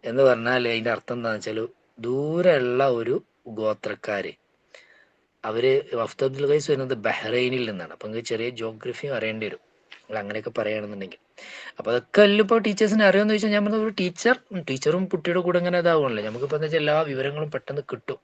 എന്ന് പറഞ്ഞാൽ അതിന്റെ അർത്ഥം എന്താണെന്ന് വെച്ചാൽ ദൂരെയുള്ള ഒരു ഗോത്രക്കാര്, അവര് വഫ്ദ് അബ്ദുൽ ഖൈസ് വരുന്നത് ബഹ്റൈനിൽ നിന്നാണ്. അപ്പൊ നിങ്ങൾക്ക് ചെറിയ ജോഗ്രഫിയും അറിയേണ്ടി വരും അങ്ങനെയൊക്കെ പറയുകയാണെന്നുണ്ടെങ്കിൽ. അപ്പൊ അതൊക്കെ എല്ലാം ഇപ്പോൾ ടീച്ചേഴ്സിന് അറിയാമെന്ന് ചോദിച്ചാൽ ഞാൻ പറഞ്ഞത് ഒരു ടീച്ചറും കുട്ടിയുടെ കൂടെ ഇങ്ങനെ ഇതാവുമല്ലോ, നമുക്കിപ്പോൾ എന്താ വെച്ചാൽ എല്ലാ വിവരങ്ങളും പെട്ടെന്ന് കിട്ടും.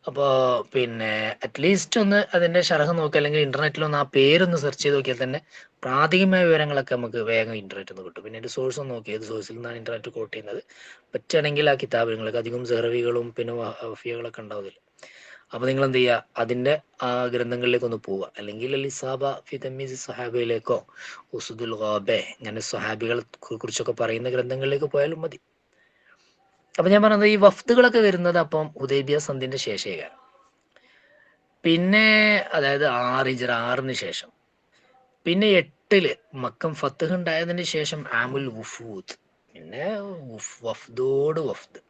അപ്പോൾ പിന്നെ അറ്റ്ലീസ്റ്റ് ഒന്ന് അതിന്റെ ഷറഹ് നോക്കുക, അല്ലെങ്കിൽ ഇന്റർനെറ്റിലൊന്ന് ആ പേരൊന്ന് സെർച്ച് ചെയ്ത് നോക്കിയാൽ തന്നെ പ്രാഥമികമായ വിവരങ്ങളൊക്കെ നമുക്ക് വേഗം ഇന്റർനെറ്റിൽ നിന്ന് കിട്ടും. പിന്നെ അതിന്റെ സോഴ്സ് ഒന്ന് നോക്കി ഏത് സോഴ്സിൽ നിന്നാണ് ഇന്റർനെറ്റ് കോട്ട് ചെയ്യുന്നത്, പറ്റുകയാണെങ്കിൽ ആ കിതാബുകളൊക്കെ അധികം സെഹ്റവികളും പിന്നെ വഫിയകളൊക്കെ ഉണ്ടാവില്ല. അപ്പൊ നിങ്ങൾ എന്ത് ചെയ്യുക, അതിന്റെ ആ ഗ്രന്ഥങ്ങളിലേക്ക് ഒന്ന് പോവുക, അല്ലെങ്കിൽ ഇസാബ ഫി തമീസ് സഹാബയിലേക്കോ ഉസുദുൽ ഗാബെ ഇങ്ങനെ സ്വഹാബികളെ കുറിച്ചൊക്കെ പറയുന്ന ഗ്രന്ഥങ്ങളിലേക്ക് പോയാലും മതി. അപ്പൊ ഞാൻ പറഞ്ഞത് ഈ വഫ്ദുകളൊക്കെ വരുന്നത് അപ്പം ഹുദൈബിയ സന്ധിന്റെ ശേഷമാണ്. പിന്നെ അതായത് 6 ശേഷം, പിന്നെ 8 മക്കം ഫത്ത്ഹ് ഉണ്ടായതിന് ശേഷം ആമുൽ വുഫൂദ്, പിന്നെ വഫ്ദ്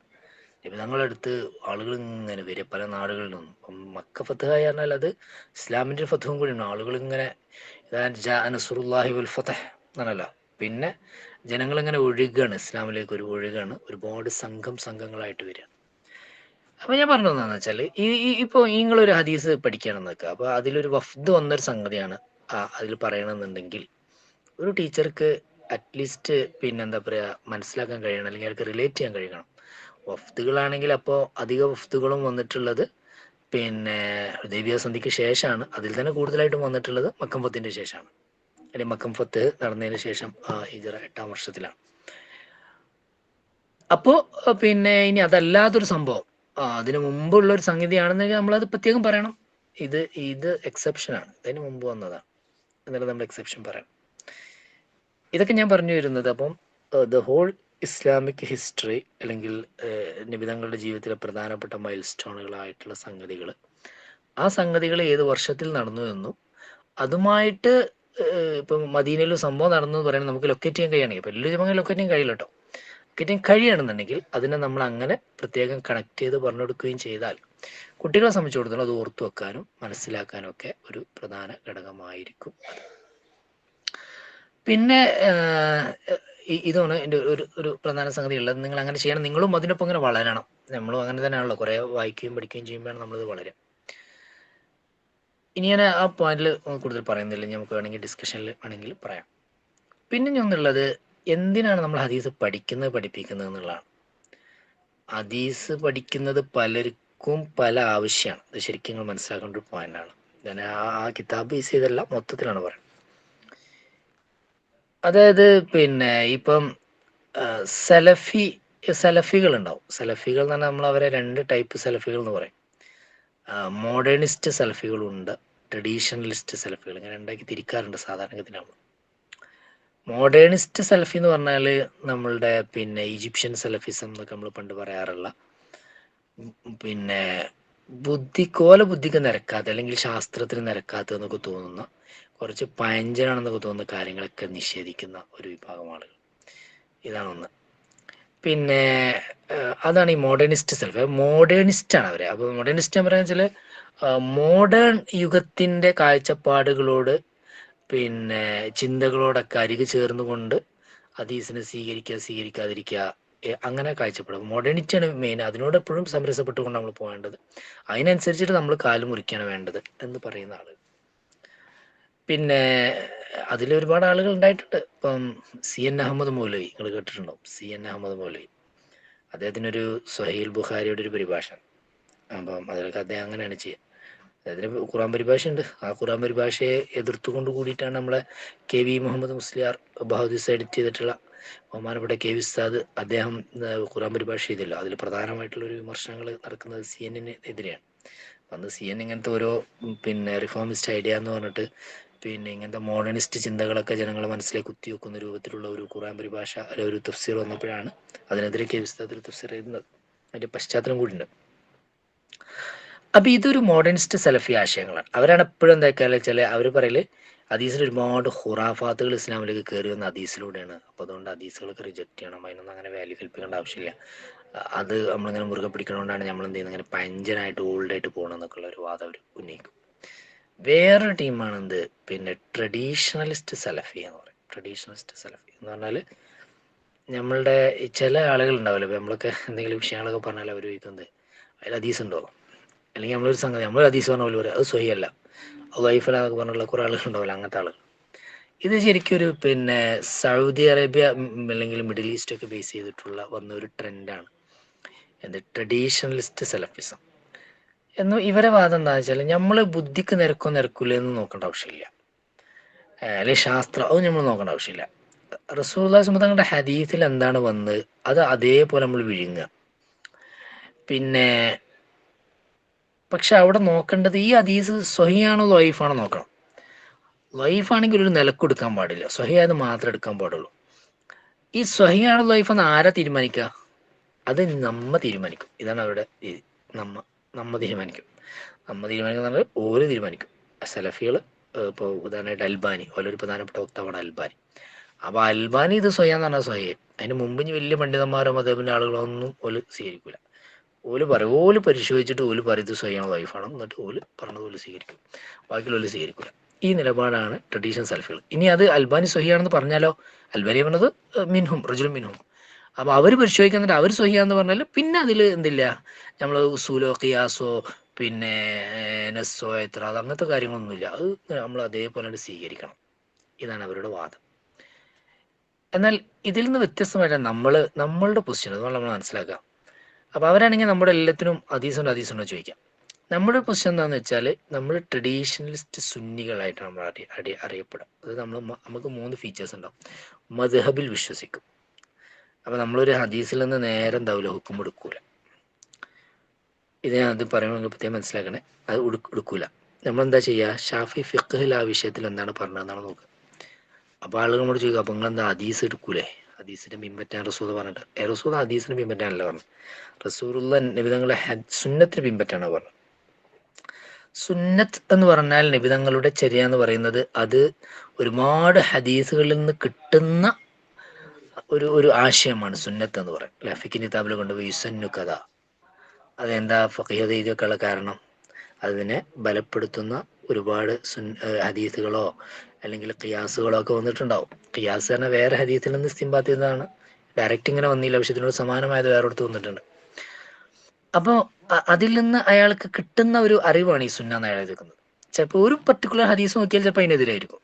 ഇപ്പൊ ഞങ്ങളടുത്ത് ആളുകൾ ഇങ്ങനെ വരിക പല നാടുകളിൽ നിന്നും. അപ്പം മക്ക ഫത്ത്ഹ് പറഞ്ഞാൽ അത് ഇസ്ലാമിന്റെ ഫത്ഹും കൂടിയാണ്. ആളുകൾ ഇങ്ങനെ നസ്റുല്ലാഹി വൽ ഫതഹ് എന്നല്ല, പിന്നെ ജനങ്ങൾ ഇങ്ങനെ ഒഴുകാണ്, ഇസ്ലാമിലേക്ക് ഒഴുകാണ്, ഒരുപാട് സംഘങ്ങളായിട്ട് വരിക. അപ്പൊ ഞാൻ പറഞ്ഞത് എന്താണെന്ന് വെച്ചാൽ ഇപ്പോൾ നിങ്ങളൊരു ഹദീസ് പഠിക്കുകയാണെന്ന് വെക്കുക, അപ്പൊ അതിലൊരു വഫ്ദ് വന്നൊരു സംഗതിയാണ് അതിൽ പറയണമെന്നുണ്ടെങ്കിൽ ഒരു ടീച്ചർക്ക് അറ്റ്ലീസ്റ്റ് പിന്നെ എന്താ പറയുക മനസ്സിലാക്കാൻ കഴിയണം, അല്ലെങ്കിൽ അവർക്ക് റിലേറ്റ് ചെയ്യാൻ കഴിയണം. വഫ്ദുകളാണെങ്കിൽ അപ്പോൾ അധിക വഫ്ദുകളും വന്നിട്ടുള്ളത് പിന്നെ ഹുദൈബിയ സന്ധിക്ക് ശേഷമാണ്. അതിൽ തന്നെ കൂടുതലായിട്ടും വന്നിട്ടുള്ളത് മക്കം ഫത്തിന്റെ ശേഷമാണ്, അല്ലെങ്കിൽ മക്കം ഫത്ത് നടന്നതിന് ശേഷം ഹിജറ 8-ാം വർഷത്തിലാണ്. അപ്പോ പിന്നെ ഇനി അതല്ലാത്തൊരു സംഭവം അതിനു മുമ്പുള്ള ഒരു സംഗതിയാണെന്നെങ്കിൽ നമ്മളത് പ്രത്യേകം പറയണം. ഇത് എക്സെപ്ഷൻ ആണ്, അതിന് മുമ്പ് വന്നതാണ് എന്നാലും നമ്മൾ എക്സെപ്ഷൻ പറയണം. ഇതൊക്കെ ഞാൻ പറഞ്ഞു വരുന്നത് അപ്പം ദ ഹോൾ ഇസ്ലാമിക് ഹിസ്റ്ററി, അല്ലെങ്കിൽ നിബിതങ്ങളുടെ ജീവിതത്തിലെ പ്രധാനപ്പെട്ട മൈൽ സ്റ്റോണുകളായിട്ടുള്ള സംഗതികൾ, ആ സംഗതികൾ ഏത് വർഷത്തിൽ നടന്നു എന്നും അതുമായിട്ട് ഇപ്പം മദീനയിൽ സംഭവം നടന്നു എന്ന് പറയുന്നത് നമുക്ക് ലൊക്കേറ്റ് ചെയ്യാൻ കഴിയുകയാണെങ്കിൽ, ഇപ്പം എല്ലാ ജനങ്ങളും ലൊക്കേറ്റ് ചെയ്യാൻ കഴിയില്ല കേട്ടോ, ലൊക്കേറ്റ് ചെയ്യാൻ കഴിയുകയാണെന്നുണ്ടെങ്കിൽ അതിനെ നമ്മൾ അങ്ങനെ പ്രത്യേകം കണക്ട് ചെയ്ത് പറഞ്ഞു കൊടുക്കുകയും ചെയ്താൽ കുട്ടികളെ സംബന്ധിച്ചിടത്തോളം അത് ഓർത്തു വെക്കാനും മനസ്സിലാക്കാനും ഒക്കെ ഒരു പ്രധാന ഘടകമായിരിക്കും. പിന്നെ ഇതാണ് എൻ്റെ ഒരു പ്രധാന സംഗതി ഉള്ളത്. നിങ്ങൾ അങ്ങനെ ചെയ്യണം, നിങ്ങളും അതിനൊപ്പം അങ്ങനെ വളരണം. നമ്മളും അങ്ങനെ തന്നെയാണല്ലോ, കുറേ വായിക്കുകയും പഠിക്കുകയും ചെയ്യുമ്പോഴാണ് നമ്മളിത് വളരുക. ഇനി ഞാൻ ആ പോയിന്റിൽ കൂടുതൽ പറയുന്നില്ല, നമുക്ക് വേണമെങ്കിൽ ഡിസ്കഷനിൽ വേണമെങ്കിൽ പറയാം. പിന്നെ ഒന്നുള്ളത് എന്തിനാണ് നമ്മൾ ഹദീസ് പഠിപ്പിക്കുന്നത് എന്നുള്ളതാണ്. ഹദീസ് പഠിക്കുന്നത് പലർക്കും പല ആവശ്യമാണ്. അത് ശരിക്കും നിങ്ങൾ മനസ്സിലാക്കേണ്ട ഒരു പോയിന്റാണ്. ഞാൻ ആ കിതാബ് ബേസ് ചെയ്തല്ല, മൊത്തത്തിലാണ് പറയുന്നത്. അതായത് പിന്നെ ഇപ്പം സലഫികൾ ഉണ്ടാവും. സലഫികൾ എന്ന് പറഞ്ഞാൽ നമ്മൾ അവരെ 2 ടൈപ്പ് സലഫികൾ എന്ന് പറയും. മോഡേണിസ്റ്റ് സലഫികളുണ്ട്, ട്രഡീഷണലിസ്റ്റ് സലഫികൾ, ഇങ്ങനെ രണ്ടാക്കി തിരിക്കാറുണ്ട് സാധാരണഗതിയിൽ. മോഡേണിസ്റ്റ് സലഫി എന്ന് പറഞ്ഞാൽ നമ്മളുടെ പിന്നെ ഈജിപ്ഷ്യൻ സലഫിസം എന്നൊക്കെ നമ്മൾ പണ്ട് പറയാറുള്ള, പിന്നെ ബുദ്ധിക്ക് നിരക്കാത്ത, അല്ലെങ്കിൽ ശാസ്ത്രത്തിന് നിരക്കാത്ത എന്നൊക്കെ തോന്നുന്ന, കുറച്ച് പഴഞ്ചനാണെന്നൊക്കെ തോന്നുന്ന കാര്യങ്ങളൊക്കെ നിഷേധിക്കുന്ന ഒരു വിഭാഗം ആളുകൾ. ഇതാണ് ഒന്ന്. പിന്നെ അതാണ് ഈ മോഡേണിസ്റ്റ് സെൽഫ്. മോഡേണിസ്റ്റ് ആണ് അവര്. അപ്പോൾ മോഡേണിസ്റ്റ് എന്ന് പറയുന്നത് വെച്ചാൽ മോഡേൺ യുഗത്തിന്റെ കാഴ്ചപ്പാടുകളോട് പിന്നെ ചിന്തകളോടൊക്കെ അരികു ചേർന്നുകൊണ്ട് ഹദീസിനെ സ്വീകരിക്കാതിരിക്കുക അങ്ങനെ കാഴ്ചപ്പെടും. മോഡേണിറ്റി ആണ് മെയിൻ. അതിനോട് എപ്പോഴും സമരസപ്പെട്ടുകൊണ്ട് നമ്മൾ പോകേണ്ടത്, അതിനനുസരിച്ചിട്ട് നമ്മൾ കാല് മുറിക്കാണ് വേണ്ടത് എന്ന് പറയുന്ന ആള്. പിന്നെ അതിൽ ഒരുപാട് ആളുകൾ ഉണ്ടായിട്ടുണ്ട്. ഇപ്പം CN അഹമ്മദ് മൗലവി, നിങ്ങൾ കേട്ടിട്ടുണ്ടാവും. CN അഹമ്മദ് മൗലവി, അദ്ദേഹത്തിനൊരു സ്വഹീൽ ബുഖാരിയുടെ ഒരു പരിഭാഷ, അപ്പം അതിലൊക്കെ അദ്ദേഹം അങ്ങനെയാണ് ചെയ്യുക. അതിന് ഖുറാൻ പരിഭാഷ ഉണ്ട്. ആ ഖുറാൻ പരിഭാഷയെ എതിർത്തുകൊണ്ട് കൂടിയിട്ടാണ് നമ്മളെ KV മുഹമ്മദ് മുസ്ലിയാർ ബഹദൂസ് എഡിറ്റ് ചെയ്തിട്ടുള്ള ബഹുമാനപ്പെട്ട KV ഉസ്താദ്, അദ്ദേഹം ഖുറാൻ പരിഭാഷ ചെയ്തില്ല. അതിൽ പ്രധാനമായിട്ടുള്ള ഒരു വിമർശനങ്ങൾ നടക്കുന്നത് CNN എതിരെയാണ്. അന്ന് CNN ഇങ്ങനത്തെ ഓരോ പിന്നെ റിഫോമിസ്റ്റ് ഐഡിയ എന്ന് പറഞ്ഞിട്ട് പിന്നെ ഇങ്ങനത്തെ മോഡേണിസ്റ്റ് ചിന്തകളൊക്കെ ജനങ്ങളെ മനസ്സിലേക്ക് കുത്തിവെക്കുന്ന രൂപത്തിലുള്ള ഒരു ഖുർആൻ പരിഭാഷ അല്ലെ ഒരു തഫ്സീർ വന്നപ്പോഴാണ് അതിനെതിരെ പുസ്തകത്തിൽ തഫ്സീർ ചെയ്യുന്നത്. അതിന്റെ പശ്ചാത്തലം കൂടി ഉണ്ട്. അപ്പൊ ഇതൊരു മോഡേണിസ്റ്റ് സലഫി ആശയങ്ങളാണ്. അവരാണ് എപ്പോഴും എന്താ വെച്ചാൽ അവർ പറയല് ഹദീസിൽ ഒരുപാട് ഖുറാഫാത്തുകൾ ഇസ്ലാമിലേക്ക് കയറി വന്ന ഹദീസിലൂടെയാണ്. അപ്പോൾ അതുകൊണ്ട് ഹദീസുകളൊക്കെ റിജക്ട് ചെയ്യണം, അതിനൊന്നും അങ്ങനെ വാല്യൂ കൽപ്പിക്കേണ്ട ആവശ്യമില്ല, അത് നമ്മളിങ്ങനെ മുറുകെ പിടിക്കണോണ്ടാണ് നമ്മൾ എന്ത് ചെയ്യുന്നത് ഇങ്ങനെ പഞ്ചനായിട്ട് ഓൾഡായിട്ട് പോകണം എന്നൊക്കെയുള്ള ഒരു വാദം അവർ ഉന്നയിക്കും. വേറൊരു ടീമാണ് എന്ത് പിന്നെ ട്രഡീഷണലിസ്റ്റ് സലഫി എന്ന് പറയും. ട്രഡീഷണലിസ്റ്റ് സലഫി എന്ന് പറഞ്ഞാൽ നമ്മളുടെ ചില ആളുകൾ ഉണ്ടാവില്ല, നമ്മളൊക്കെ എന്തെങ്കിലും വിഷയങ്ങളൊക്കെ പറഞ്ഞാൽ അവർ ചോദിക്കുന്നത് അതിൽ ഹദീസ് ഉണ്ടോ, അല്ലെങ്കിൽ നമ്മളൊരു സംഗതി നമ്മളൊരു ഹദീസ് പറഞ്ഞ പോലെ പറയാം അത് സ്വഹിയല്ല അത് വൈഫലാന്നൊക്കെ പറഞ്ഞുള്ള കുറേ ആളുകൾ ഉണ്ടാവില്ല, അങ്ങനത്തെ ആളുകൾ. ഇത് ശരിക്കും ഒരു പിന്നെ സൗദി അറേബ്യ അല്ലെങ്കിൽ മിഡിൽ ഈസ്റ്റ് ഒക്കെ ബേസ് ചെയ്തിട്ടുള്ള വന്ന ഒരു ട്രെൻഡാണ് എന്ത് ട്രഡീഷണലിസ്റ്റ് സെലഫിസം എന്ന്. ഇവരെ വാദം എന്താ വെച്ചാൽ നമ്മൾ ബുദ്ധിക്ക് നിരക്കൂല എന്ന് നോക്കേണ്ട ആവശ്യമില്ല, അല്ലെങ്കിൽ ശാസ്ത്രം അത് നമ്മൾ നോക്കേണ്ട ആവശ്യമില്ല. റസൂലുള്ളാഹി സ്വല്ലല്ലാഹു അലൈഹി വസല്ലം ഹദീസിൽ എന്താണ് വന്നത് അത് അതേപോലെ നമ്മൾ വിഴുങ്ങുക. പിന്നെ പക്ഷെ അവിടെ നോക്കേണ്ടത് ഈ ഹദീസ് സ്വഹിയാണോ ദഈഫാണോ നോക്കണം. ദഈഫാണെങ്കിൽ ഒരു നിലക്ക് എടുക്കാൻ പാടില്ല, സ്വഹിയായത് മാത്രമേ എടുക്കാൻ പാടുള്ളൂ. ഈ സ്വഹിയാണോ ദഈഫെന്ന് ആരാ തീരുമാനിക്കുക? അത് നമ്മ തീരുമാനിക്കും. ഇതാണ് അവരുടെ രീതി. നമ്മ തീരുമാനിക്കും. നമ്മ തീരുമാനിക്കുന്ന പറഞ്ഞാൽ ഓര് തീരുമാനിക്കും. സലഫികൾ ഇപ്പോൾ ഉദാഹരണമായിട്ട് അൽബാനി, ഓരൊരു പ്രധാനപ്പെട്ട വക്താവാണ് അൽബാനി. അപ്പോൾ അൽബാനി ഇത് സ്വയാന്ന് പറഞ്ഞാൽ സ്വയേ. അതിന് മുമ്പ് ഇനി വലിയ പണ്ഡിതന്മാരോ മതേബിൻ്റെ ആളുകളോ ഒന്നും ഓല് സ്വീകരിക്കില്ല. ഓല് പറയും, ഓല് പരിശോധിച്ചിട്ട് ഓല് പറയുന്നത് സ്വയാണ് വൈഫാണ്, എന്നിട്ട് ഓല് പറഞ്ഞത് ഓല് സ്വീകരിക്കും, ബാക്കിയുള്ള ഓല് സ്വീകരിക്കില്ല. ഈ നിലപാടാണ് ട്രഡീഷണൽ സലഫികൾ. ഇനി അത് അൽബാനി സ്വഹിയാണെന്ന് പറഞ്ഞാലോ, അൽബാനി പറഞ്ഞത് മിൻഹും റജുലും മിൻഹും, അപ്പോൾ അവർ പരിശോധിക്കുന്നുണ്ട് അവർ സ്വഹിയാന്ന് പറഞ്ഞാൽ പിന്നെ അതിൽ എന്തില്ല, നമ്മൾ ഉസൂലോ ഖിയാസോ പിന്നെ നസ്സോ എത്രാദ് അങ്ങനത്തെ കാര്യങ്ങളൊന്നുമില്ല, അത് നമ്മൾ അതേപോലെ സ്വീകരിക്കണം. ഇതാണ് അവരുടെ വാദം. എന്നാൽ ഇതിൽ നിന്ന് വ്യത്യസ്തമായിട്ടാണ് നമ്മളുടെ പൊസിഷൻ, അതുകൊണ്ട് നമ്മൾ മനസ്സിലാക്കാം. അപ്പോൾ അവരാണെങ്കിൽ നമ്മുടെ എല്ലാത്തിനും ഹദീസുണ്ടോ ചോദിക്കാം. നമ്മുടെ പൊസിഷൻ എന്താണെന്ന് വെച്ചാൽ നമ്മൾ ട്രഡീഷണലിസ്റ്റ് സുന്നികളായിട്ടാണ് നമ്മൾ അറിയപ്പെടുക. അത് നമുക്ക് 3 ഫീച്ചേഴ്സ് ഉണ്ടാവും. മദ്ഹബിൽ വിശ്വസിക്കും. അപ്പോൾ നമ്മളൊരു ഹദീസിൽ നിന്ന് നേരെ എന്താവില്ല ഹുക്കും എടുക്കൂല. ഇത് ഞാൻ അത് പറയുമ്പോൾ പ്രത്യേകം മനസ്സിലാക്കണേ, അത് എടുക്കൂല. നമ്മളെന്താ ചെയ്യുക, ഷാഫി ഫിഖ്ഹിൽ ആ വിഷയത്തിൽ എന്താണ് പറഞ്ഞതെന്നാണ് നോക്കുക. അപ്പോൾ ആളുകൾ നമ്മോട് ചോദിക്കും, അപ്പോൾ നിങ്ങളെന്താ ഹദീസ് എടുക്കൂലേ, ഹദീസിനെ പിൻപറ്റാൻ റസൂൽ പറഞ്ഞിട്ട്. റസൂൽ ഹദീസിനെ പിൻപറ്റാനല്ല പറഞ്ഞു, റസൂലുള്ള നബിതങ്ങളെ സുന്നത്തിന് പിൻപറ്റാണ് പറഞ്ഞത്. സുന്നത്ത് എന്ന് പറഞ്ഞാൽ നബിതങ്ങളുടെ ചര്യ എന്ന് പറയുന്നത് അത് ഒരുപാട് ഹദീസുകളിൽ നിന്ന് കിട്ടുന്ന ഒരു ആശയമാണ് സുന്നത്ത് എന്ന് പറയുന്നത്. ലഫിക്ക് കിതാബിൽ കൊണ്ടുപോയി യുസന്നു കഥ, അതെന്താ ഫഖീഹ് എഴുതിയൊക്കെയുള്ള കാരണം അതിനെ ബലപ്പെടുത്തുന്ന ഒരുപാട് ഹദീസുകളോ അല്ലെങ്കിൽ ഖിയാസുകളോ ഒക്കെ വന്നിട്ടുണ്ടാവും. ഖിയാസ് തന്നെ വേറെ ഹദീസിൽ നിന്ന് ഇസ്തിംബാത്ത് ചെയ്തതാണ്, ഡയറക്റ്റ് ഇങ്ങനെ വന്നില്ല, പക്ഷെ ഇതിനോട് സമാനമായത് വേറെ അടുത്ത് വന്നിട്ടുണ്ട്. അപ്പോൾ അതിൽ നിന്ന് അയാൾക്ക് കിട്ടുന്ന ഒരു അറിവാണ് ഈ സുന്ന എന്ന് അയാൾ എടുക്കുന്നത്. ചിലപ്പോൾ ഒരു പർട്ടിക്കുലർ ഹദീസ് നോക്കിയാൽ ചിലപ്പോൾ അതിനെതിരായിരിക്കും,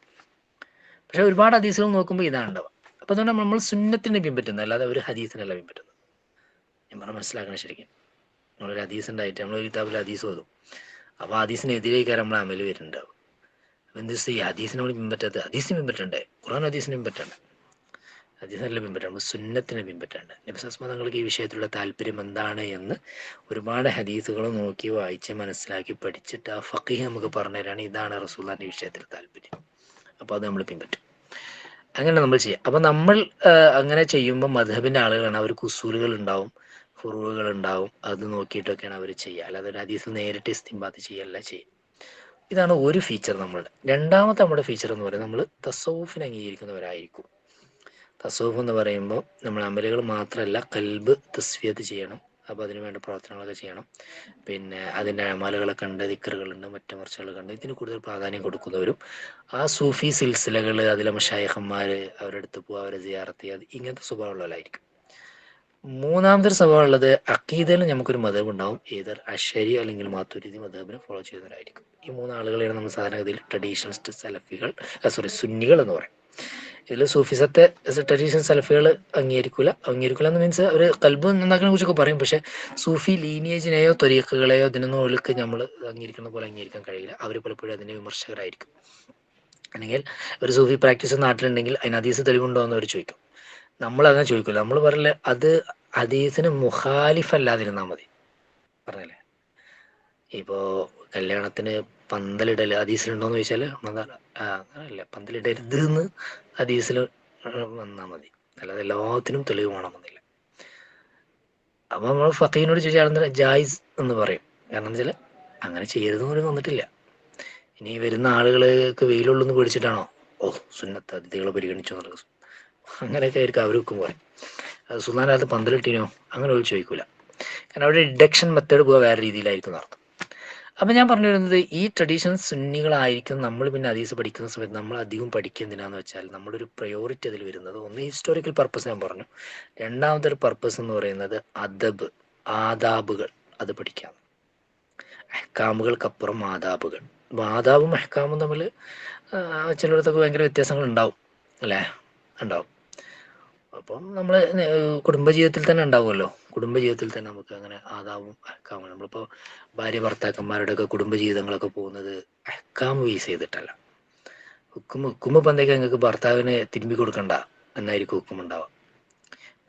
പക്ഷെ ഒരുപാട് ഹദീസുകൾ നോക്കുമ്പോൾ ഇതാണ് ഉണ്ടാവുക. അപ്പോൾ അതുകൊണ്ട് നമ്മൾ സുന്നത്തിനെ പിൻപറ്റുന്നത്, അല്ലാതെ ഒരു ഹദീസിനല്ല പിൻപറ്റുന്നത്. ഞാൻ പറഞ്ഞാൽ മനസ്സിലാക്കണം. ശരിക്കും നമ്മളൊരു ഹദീസ് ഉണ്ടായിട്ട് നമ്മളൊരു കിതാബിൽ ഹദീസ് ഓതും, അപ്പോൾ ഹദീസിനെതിരേക്കാരം നമ്മൾ അമൽ വരുന്നുണ്ടാവും. എന്ത് ഈ ഹദീസിനെ നമ്മൾ പിൻപറ്റാത്ത, ഹദീസിനെ പിൻപറ്റണ്ടേ, ഖുർആൻ ഹദീസിനെ പിൻപറ്റണ്ടേ, ഹദീസിനെ പിൻപറ്റണം, സുന്നത്തിനെ പിൻപറ്റണ്ടേ. നബി സല്ലല്ലാഹു അലൈഹി വസല്ലം തങ്ങൾക്ക് ഈ വിഷയത്തിലുള്ള താല്പര്യം എന്താണ് എന്ന് ഒരുപാട് ഹദീസുകൾ നോക്കി വായിച്ച് മനസ്സിലാക്കി പഠിച്ചിട്ട് ആ ഫഖീഹ് നമുക്ക് പറഞ്ഞു തരാണ് ഇതാണ് റസൂലുള്ളാഹിന്റെ വിഷയത്തിൽ താല്പര്യം, അപ്പോൾ അത് നമ്മൾ പിൻപറ്റും. അങ്ങനെ നമ്മൾ ചെയ്യാം. അപ്പം നമ്മൾ അങ്ങനെ ചെയ്യുമ്പോൾ മദ്ഹബിൻ്റെ ആളുകളാണ്, അവർക്ക് ഉസൂലുകൾ ഉണ്ടാവും, ഫുറൂകൾ ഉണ്ടാവും, അത് നോക്കിയിട്ടൊക്കെയാണ് അവർ ചെയ്യുക, അല്ലാതെ ഒരു ഹദീസ് നേരിട്ട് ഇസ്തിംബാത്ത് ചെയ്യല്ല ചെയ്യും. ഇതാണ് ഒരു ഫീച്ചർ നമ്മളുടെ. രണ്ടാമത്തെ നമ്മുടെ ഫീച്ചർ എന്ന് പറയുന്നത് നമ്മൾ തസവുഫിനെ അംഗീകരിക്കുന്നവരായിരിക്കും. തസവുഫ് എന്ന് പറയുമ്പോൾ നമ്മൾ അമലുകൾ മാത്രമല്ല ഖൽബ് തസ്ഫിയത്ത് ചെയ്യണം, അപ്പോൾ അതിന് വേണ്ട പ്രവർത്തനങ്ങളൊക്കെ ചെയ്യണം. പിന്നെ അതിൻ്റെ അമലുകളൊക്കെ ഉണ്ട്, ദിക്റുകളുണ്ട്, മറ്റു മറിച്ചുകളൊക്കെ ഉണ്ട്. ഇതിന് കൂടുതൽ പ്രാധാന്യം കൊടുക്കുന്നവരും ആ സൂഫി സിൽസിലകൾ, അതിലെ മശായിഖന്മാർ, അവരുടെ അടുത്ത് പോകുക, അവരെ സിയാറത്ത് ചെയ്യുക, ഇങ്ങനത്തെ സ്വഭാവമുള്ളവരായിരിക്കും. മൂന്നാമതൊരു സ്വഭാവം ഉള്ളത് അഖീദയിൽ നമുക്കൊരു മതബ് ഉണ്ടാവും, ഏതർ അശ്ശരി അല്ലെങ്കിൽ മാതുരിദി മതബിനെ ഫോളോ ചെയ്യുന്നവരായിരിക്കും. ഈ 3 ആളുകളെയാണ് നമ്മൾ സാധാരണഗതിയിൽ ട്രഡീഷണലിസ്റ്റ് സലഫികൾ സുന്നികൾ എന്ന് പറയും. ഇതിൽ സൂഫിസത്തെ ട്രഡീഷണൽ സലഫികൾ അംഗീകരിക്കില്ല എന്ന് മീൻസ് അവർ ഖൽബ് നന്നാക്കിനെ കുറിച്ചൊക്കെ പറയും, പക്ഷെ സൂഫി ലീനിയേജിനെയോ ത്വരീഖകളെയോ ഇതിനൊന്നും അവർക്ക് നമ്മൾ അംഗീകരിക്കുന്ന പോലെ അംഗീകരിക്കാൻ കഴിയില്ല. അവർ പലപ്പോഴും അതിൻ്റെ വിമർശകരായിരിക്കും. അല്ലെങ്കിൽ ഒരു സൂഫി പ്രാക്ടീസ് നാട്ടിലുണ്ടെങ്കിൽ അതിന് ഹദീസ് തെളിവുണ്ടോ എന്ന് അവർ ചോദിക്കും. നമ്മളങ്ങനെ ചോദിക്കില്ല, നമ്മൾ പറയില്ല അത് ഹദീസിന് മുഖാലിഫ് അല്ലാതിരുന്നാൽ മതി. പറഞ്ഞല്ലേ, ഇപ്പോൾ കല്യാണത്തിന് പന്തലിടൽ ഹദീസിലുണ്ടോയെന്ന് ചോദിച്ചാൽ അങ്ങനല്ല, പന്തലിടരുത് എന്ന് ഹദീസിൽ വന്നാൽ മതി, അല്ലാതെ എല്ലാത്തിനും തെളിവ് വേണമെന്നില്ല. അപ്പം നമ്മൾ ഫക്കീനോട് ചോദിച്ചാൽ ജായിസ് എന്ന് പറയും. കാരണം എന്താ വെച്ചാൽ അങ്ങനെ ചെയ്യരുതെന്ന് പോലും വന്നിട്ടില്ല. ഇനി വരുന്ന ആളുകൾക്ക് വെയിലുള്ളെന്ന് പേടിച്ചിട്ടാണോ ഓ സുന്നത്ത് അതിഥികളെ പരിഗണിച്ചു എന്നുള്ളത്, അങ്ങനെയൊക്കെ ആയിരിക്കും അവരൊക്കെ പറയും. അത് സുന്നാനകത്ത് പന്തലിട്ടിനോ അങ്ങനെ ഒരു ചോദിക്കൂല. കാരണം അവിടെ ഡിഡക്ഷൻ മെത്തേഡ് പോവുക വേറെ രീതിയിലായിരിക്കും നടക്കും. അപ്പം ഞാൻ പറഞ്ഞു വരുന്നത് ഈ ട്രഡീഷണൽ സുന്നികളായിരിക്കും നമ്മൾ പിന്നെ ഹദീസ് പഠിക്കുന്ന സമയത്ത് നമ്മൾ അധികം പഠിക്കുക എന്തിനാന്ന് വെച്ചാൽ നമ്മുടെ ഒരു പ്രയോറിറ്റി അതിൽ വരുന്നത് ഒന്ന് ഹിസ്റ്റോറിക്കൽ പർപ്പസ് ഞാൻ പറഞ്ഞു, രണ്ടാമത്തെ ഒരു പർപ്പസ് എന്ന് പറയുന്നത് അദബ് ആദാബുകൾ അത് പഠിക്കാം. അഹ്കാമുകൾക്കപ്പുറം ആദാബുകൾ. ആദാബും അഹ്കാമും തമ്മിൽ ചിലയിടത്തൊക്കെ ഭയങ്കര വ്യത്യാസങ്ങൾ ഉണ്ടാവും അല്ലേ, ഉണ്ടാവും. അപ്പം നമ്മൾ കുടുംബജീവിതത്തിൽ തന്നെ ഉണ്ടാവുമല്ലോ, കുടുംബജീവിതത്തിൽ തന്നെ നമുക്ക് അങ്ങനെ ആദാബും അഹ്കാമും. നമ്മളിപ്പോൾ ഭാര്യ ഭർത്താക്കന്മാരുടെയൊക്കെ കുടുംബജീവിതങ്ങളൊക്കെ പോകുന്നത് അഹ്കാം ബേസ് ചെയ്തിട്ടല്ല. ഹുക്കുമ്പ് ഇപ്പം എന്തൊക്കെയാ, നിങ്ങൾക്ക് ഭർത്താവിന് തിരുമ്പി കൊടുക്കണ്ട എന്നായിരിക്കും ഹുക്കുമുണ്ടാവുക.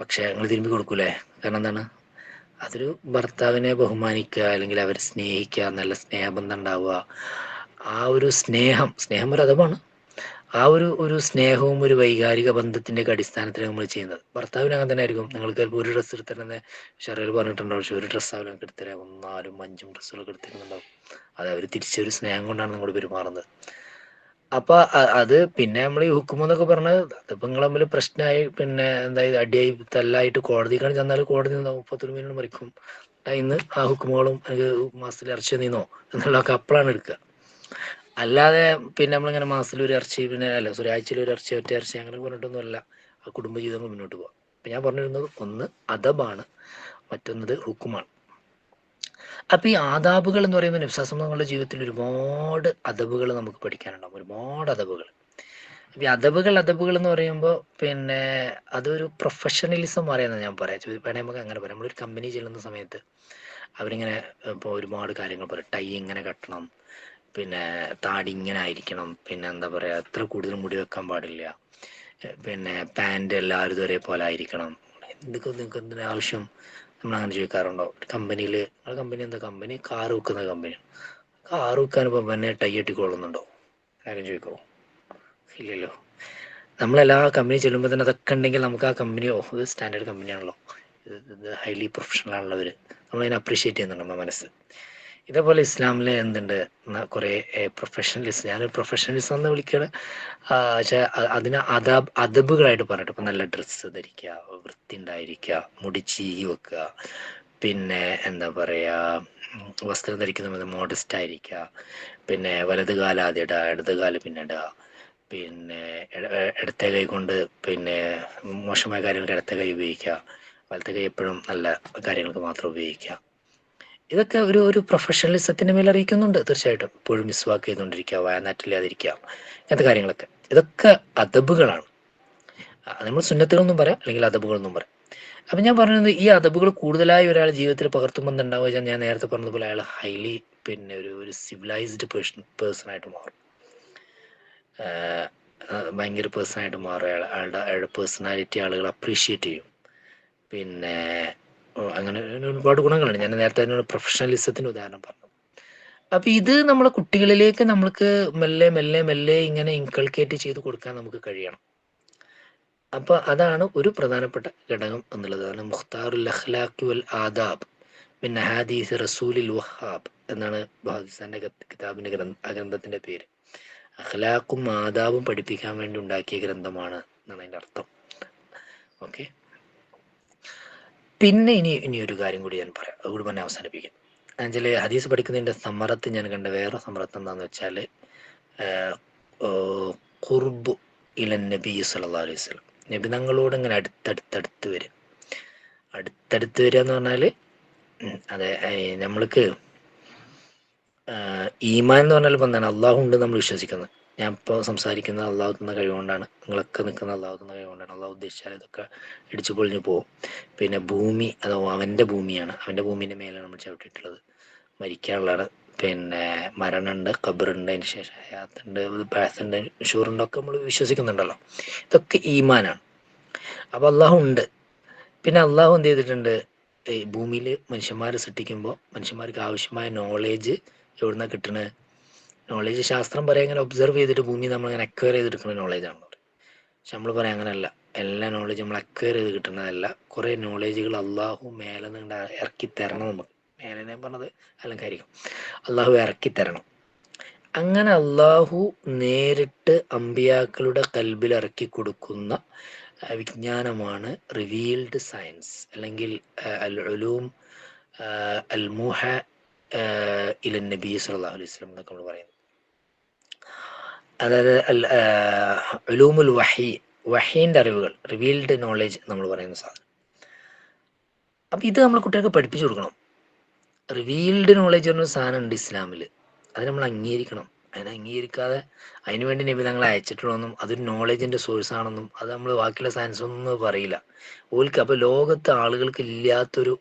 പക്ഷെ നിങ്ങൾ തിരുമ്പി കൊടുക്കൂലേ, കാരണം എന്താണ്, അതൊരു ഭർത്താവിനെ ബഹുമാനിക്കുക അല്ലെങ്കിൽ അവരെ സ്നേഹിക്കുക, നല്ല സ്നേഹബന്ധം ഉണ്ടാവുക. ആ ഒരു സ്നേഹം ഒരു അഥവാണ്. ആ ഒരു സ്നേഹവും ഒരു വൈകാരിക ബന്ധത്തിന്റെ ഒക്കെ അടിസ്ഥാനത്തിൽ നമ്മൾ ചെയ്യുന്നത്. ഭർത്താവിന് അങ്ങനെ തന്നെ ആയിരിക്കും. നിങ്ങൾക്ക് ചിലപ്പോൾ ഒരു ഡ്രസ്സ് എടുത്തിട്ട് ഷെറിൽ പറഞ്ഞിട്ടുണ്ടാവും, പക്ഷെ ഒരു ഡ്രസ്സ് അവർക്ക് എടുത്തരാം, 4, 5 ഡ്രസ്സുകളൊക്കെ എടുത്തിട്ടുണ്ടാവും. അത് അവർ തിരിച്ചൊരു സ്നേഹം കൊണ്ടാണ് നിങ്ങൾ പെരുമാറുന്നത്. അപ്പൊ അത് പിന്നെ നമ്മൾ ഈ ഹുക്കുമെന്നൊക്കെ പറഞ്ഞാൽ അതിപ്പോ നിങ്ങൾ തമ്മിൽ പ്രശ്നമായി, പിന്നെ എന്തായാലും അടിയായി തല്ലായിട്ട് കോടതിക്കാണ് ചെന്നാൽ കോടതി 30 മിനിറ്റ് മറിക്കും. ഇന്ന് ആ ഹുക്കുമുകളും മാസത്തിൽ ഇറച്ചി നീന്നോ എന്നുള്ളതൊക്കെ അപ്പോഴാണ് എടുക്കുക. അല്ലാതെ പിന്നെ നമ്മളിങ്ങനെ മാസത്തിൽ ഒരു ഇറച്ചി, പിന്നെ അല്ല ഒരാഴ്ചയിൽ ഒരു ഇറച്ചി, ഒറ്റ ഇറച്ചി അങ്ങനെ പറഞ്ഞിട്ടൊന്നും അല്ല ആ കുടുംബജീവിതങ്ങൾ മുന്നോട്ട് പോകാം. അപ്പം ഞാൻ പറഞ്ഞിരുന്നത് ഒന്ന് അദബാണ്, മറ്റൊന്നത് ഹുക്കുമാണ്. അപ്പം ഈ ആദാബുകൾ എന്ന് പറയുമ്പോൾ നബിസ്വല്ലല്ലാഹുവിന്റെ ജീവിതത്തിൽ ഒരുപാട് അദബുകൾ നമുക്ക് പഠിക്കാനുണ്ടാവും, ഒരുപാട് അദബുകൾ. ഈ അദബുകൾ എന്ന് പറയുമ്പോൾ പിന്നെ അതൊരു പ്രൊഫഷണലിസം പറയുന്നത് ഞാൻ പറയാം. വേണമെങ്കിൽ നമുക്ക് അങ്ങനെ പറയാം. നമ്മളൊരു കമ്പനി ചെല്ലുന്ന സമയത്ത് അവരിങ്ങനെ ഇപ്പോൾ ഒരുപാട് കാര്യങ്ങൾ പറയും. ടൈ ഇങ്ങനെ കെട്ടണം, പിന്നെ താടി ഇങ്ങനെ ആയിരിക്കണം, പിന്നെ എന്താ പറയുക എത്ര കൂടുതൽ മുടി വെക്കാൻ പാടില്ല, പിന്നെ പാൻറ് എല്ലാവരും ഒരേ പോലെ ആയിരിക്കണം. നിങ്ങൾക്ക് എന്തിനാ ആവശ്യം, നമ്മളങ്ങനെ ചോദിക്കാറുണ്ടോ? കമ്പനിയിൽ കമ്പനി എന്താ, കമ്പനി കാർ വെക്കുന്ന കമ്പനിയാണ്. കാർ വെക്കാൻ ഇപ്പം പിന്നെ ടൈ കെട്ടിക്കൊള്ളുന്നുണ്ടോ, ആരും ചോദിക്കുമോ? ഇല്ലല്ലോ. നമ്മളെല്ലാ കമ്പനി ചെല്ലുമ്പോൾ തന്നെ അതൊക്കെ ഉണ്ടെങ്കിൽ നമുക്ക് ആ കമ്പനിയോ ഇത് സ്റ്റാൻഡേർഡ് കമ്പനിയാണല്ലോ, ഇത് ഹൈലി പ്രൊഫഷണൽ ആണുള്ളവർ, നമ്മളതിനെ അപ്രീഷിയേറ്റ് ചെയ്യുന്നുണ്ട് നമ്മുടെ മനസ്സ്. ഇതേപോലെ ഇസ്ലാമിൽ എന്തുണ്ട്, കുറേ പ്രൊഫഷണലിസം, ഞാൻ പ്രൊഫഷണലിസം എന്ന് വിളിക്കുകയാണ്. പക്ഷേ അതിന് അദബുകളായിട്ട് പറഞ്ഞിട്ട് ഇപ്പം നല്ല ഡ്രസ്സ് ധരിക്കുക, വൃത്തി ഉണ്ടായിരിക്കുക, മുടി ചീകി വെക്കുക, പിന്നെ എന്താ പറയുക വസ്ത്രം ധരിക്കുന്ന മോഡസ്റ്റ് ആയിരിക്കുക, പിന്നെ വലത് കാല ആദ്യം ഇടുക, ഇടത് കാല് പിന്നെ ഇടുക, പിന്നെ ഇടത്തെ കൈ കൊണ്ട് പിന്നെ മോശമായ കാര്യങ്ങൾക്ക് ഇടത്തെ കൈ ഉപയോഗിക്കുക, വലത്തെ കൈ എപ്പോഴും നല്ല കാര്യങ്ങൾക്ക് മാത്രം ഉപയോഗിക്കുക. ഇതൊക്കെ ഒരു പ്രൊഫഷണലിസത്തിന് മേൽ അറിയിക്കുന്നുണ്ട് തീർച്ചയായിട്ടും. എപ്പോഴും മിസ്വാക്ക് ചെയ്തുകൊണ്ടിരിക്കുക, വയനാട്ടില്ലാതിരിക്കുക, ഇങ്ങനത്തെ കാര്യങ്ങളൊക്കെ ഇതൊക്കെ അദബുകളാണ്. നമ്മൾ സുന്നത്തുകളെന്നും പറയാം, അല്ലെങ്കിൽ അദബുകളെന്നും പറയാം. അപ്പം ഞാൻ പറയുന്നത് ഈ അദബുകൾ കൂടുതലായി ഒരാൾ ജീവിതത്തിൽ പകർത്തുമ്പോൾ എന്തുണ്ടാവുക വെച്ചാൽ ഞാൻ നേരത്തെ പറഞ്ഞതുപോലെ അയാൾ ഹൈലി പിന്നെ ഒരു സിവിലൈസ്ഡ് പേഴ്സണായിട്ട് മാറും. ഭയങ്കര പേഴ്സണായിട്ട് മാറും. അയാളുടെ പേഴ്സണാലിറ്റി ആളുകൾ അപ്രീഷിയേറ്റ് ചെയ്യും. പിന്നെ അങ്ങനെ ഒരുപാട് ഗുണങ്ങളുണ്ട്. ഞാൻ നേരത്തെ അതിനോട് പ്രൊഫഷണലിസത്തിന് ഉദാഹരണം പറഞ്ഞു. അപ്പം ഇത് നമ്മളെ കുട്ടികളിലേക്ക് നമ്മൾക്ക് മെല്ലെ മെല്ലെ മെല്ലെ ഇങ്ങനെ ഇൻകൾക്കേറ്റ് ചെയ്ത് കൊടുക്കാൻ നമുക്ക് കഴിയണം. അപ്പോൾ അതാണ് ഒരു പ്രധാനപ്പെട്ട ഘടകം എന്നുള്ളതാണ് മുഖ്താറുൽ അഖ്ലാഖി വൽ ആദാബ് മിൻ അഹാദീസ് റസൂലിൽ വഹാബ് എന്നാണ് ബഹാദിസാന്റെ കിതാബിന്റെ ഗ്രന്ഥത്തിന്റെ പേര്. അഖ്ലാഖും ആദാബും പഠിപ്പിക്കാൻ വേണ്ടി ഉണ്ടാക്കിയ ഗ്രന്ഥമാണ് എന്നാണ് അതിൻ്റെ അർത്ഥം. ഓക്കെ, പിന്നെ ഇനി ഒരു കാര്യം കൂടി ഞാൻ പറയാം, അതുകൂടി പറഞ്ഞ് അവസാനിപ്പിക്കാം. എന്നുവെച്ചാൽ ഹദീസ് പഠിക്കുന്നതിൻ്റെ സമറത്ത് ഞാൻ കണ്ട വേറെ സമറത്ത് എന്താണെന്ന് വെച്ചാൽ ഖുർബു ഇലൻ നബി സല്ലല്ലാഹു അലൈഹി വസല്ലം, നബി തങ്ങളോട് ഇങ്ങനെ അടുത്തടുത്ത് വരിക. അടുത്തടുത്ത് വരിക എന്ന് പറഞ്ഞാൽ അതെ, നമ്മൾക്ക് ഈമാൻ എന്ന് പറഞ്ഞാൽ ഇപ്പം എന്താണ്, അള്ളാഹു ഉണ്ട് നമ്മൾ വിശ്വസിക്കുന്നത്. ഞാൻ ഇപ്പോൾ സംസാരിക്കുന്നത് അള്ളാഹു തന്ന കഴിവുകൊണ്ടാണ്, നിങ്ങളൊക്കെ നിൽക്കുന്ന അള്ളാഹു തന്ന കഴിവുകൊണ്ടാണ്. അള്ളാഹു ഉദ്ദേശിച്ചാൽ ഇതൊക്കെ ഇടിച്ചു പൊളിഞ്ഞു പോകും. പിന്നെ ഭൂമി അതോ അവൻ്റെ ഭൂമിയാണ്, അവൻ്റെ ഭൂമിൻ്റെ മേലാണ് നമ്മൾ ചവിട്ടിയിട്ടുള്ളത്. മരിക്കാനുള്ളതാണ്, പിന്നെ മരണമുണ്ട്, ഖബറുണ്ട്, അതിന് ശേഷം ഹയാത്തുണ്ട്, ബാസുണ്ട്, ഷൂറുണ്ടൊക്കെ നമ്മൾ വിശ്വസിക്കുന്നുണ്ടല്ലോ. ഇതൊക്കെ ഈമാനാണ്. അപ്പോൾ അള്ളാഹു ഉണ്ട്. പിന്നെ അള്ളാഹു എന്ത് ചെയ്തിട്ടുണ്ട്, ഈ ഭൂമിയിൽ മനുഷ്യന്മാരെ സൃഷ്ടിക്കുമ്പോൾ മനുഷ്യന്മാർക്ക് ആവശ്യമായ നോളേജ് എവിടുന്നാണ് കിട്ടുന്നത്, നോളേജ് ശാസ്ത്രം പറയാം ഇങ്ങനെ ഒബ്സർവ് ചെയ്തിട്ട് ഭൂമി നമ്മളിങ്ങനെ അക്വയർ ചെയ്തെടുക്കുന്ന നോളേജാണ്. പക്ഷെ നമ്മൾ പറയാം അങ്ങനെയല്ല, എല്ലാ നോളേജ് നമ്മൾ അക്വയർ ചെയ്ത് കിട്ടുന്നതല്ല. കുറേ നോളേജുകൾ അള്ളാഹു മേലെ നിന്ന് ഇറക്കി തരണം നമുക്ക്. മേലെ ഞാൻ പറഞ്ഞത് അലങ്കാരികം, അള്ളാഹു ഇറക്കി തരണം. അങ്ങനെ അള്ളാഹു നേരിട്ട് അമ്പിയാക്കളുടെ കൽബിൽ ഇറക്കി കൊടുക്കുന്ന വിജ്ഞാനമാണ് റിവീൽഡ് സയൻസ്, അല്ലെങ്കിൽ അൽ ഉലൂം അൽ മുഹ ഇല നബി സല്ലല്ലാഹു അലൈഹി വസല്ലം എന്നൊക്കെ നമ്മൾ പറയുന്നത്. അതായത് ഉലൂമുൽ വഹി, വഹീൻ്റെ അറിവുകൾ, റിവീൽഡ് നോളേജ് നമ്മൾ പറയുന്ന സാധനം. അപ്പം ഇത് നമ്മൾ കുട്ടികൾക്ക് പഠിപ്പിച്ചു കൊടുക്കണം. റിവീൽഡ് നോളേജ് പറഞ്ഞൊരു സാധനം ഉണ്ട് ഇസ്ലാമിൽ, അത് നമ്മൾ അംഗീകരിക്കണം. അതിനെ അംഗീകരിക്കാതെ അതിനുവേണ്ടി നബി തങ്ങളെ അയച്ചിട്ടുള്ളതെന്നും അതൊരു നോളേജിൻ്റെ സോഴ്സ് ആണെന്നും അത് നമ്മൾ ബാക്കിയുള്ള സയൻസ് ഒന്നും പറയില്ല ഓൽക്ക്. അപ്പോൾ ലോകത്ത് ആളുകൾക്ക് ഇല്ലാത്തൊരു,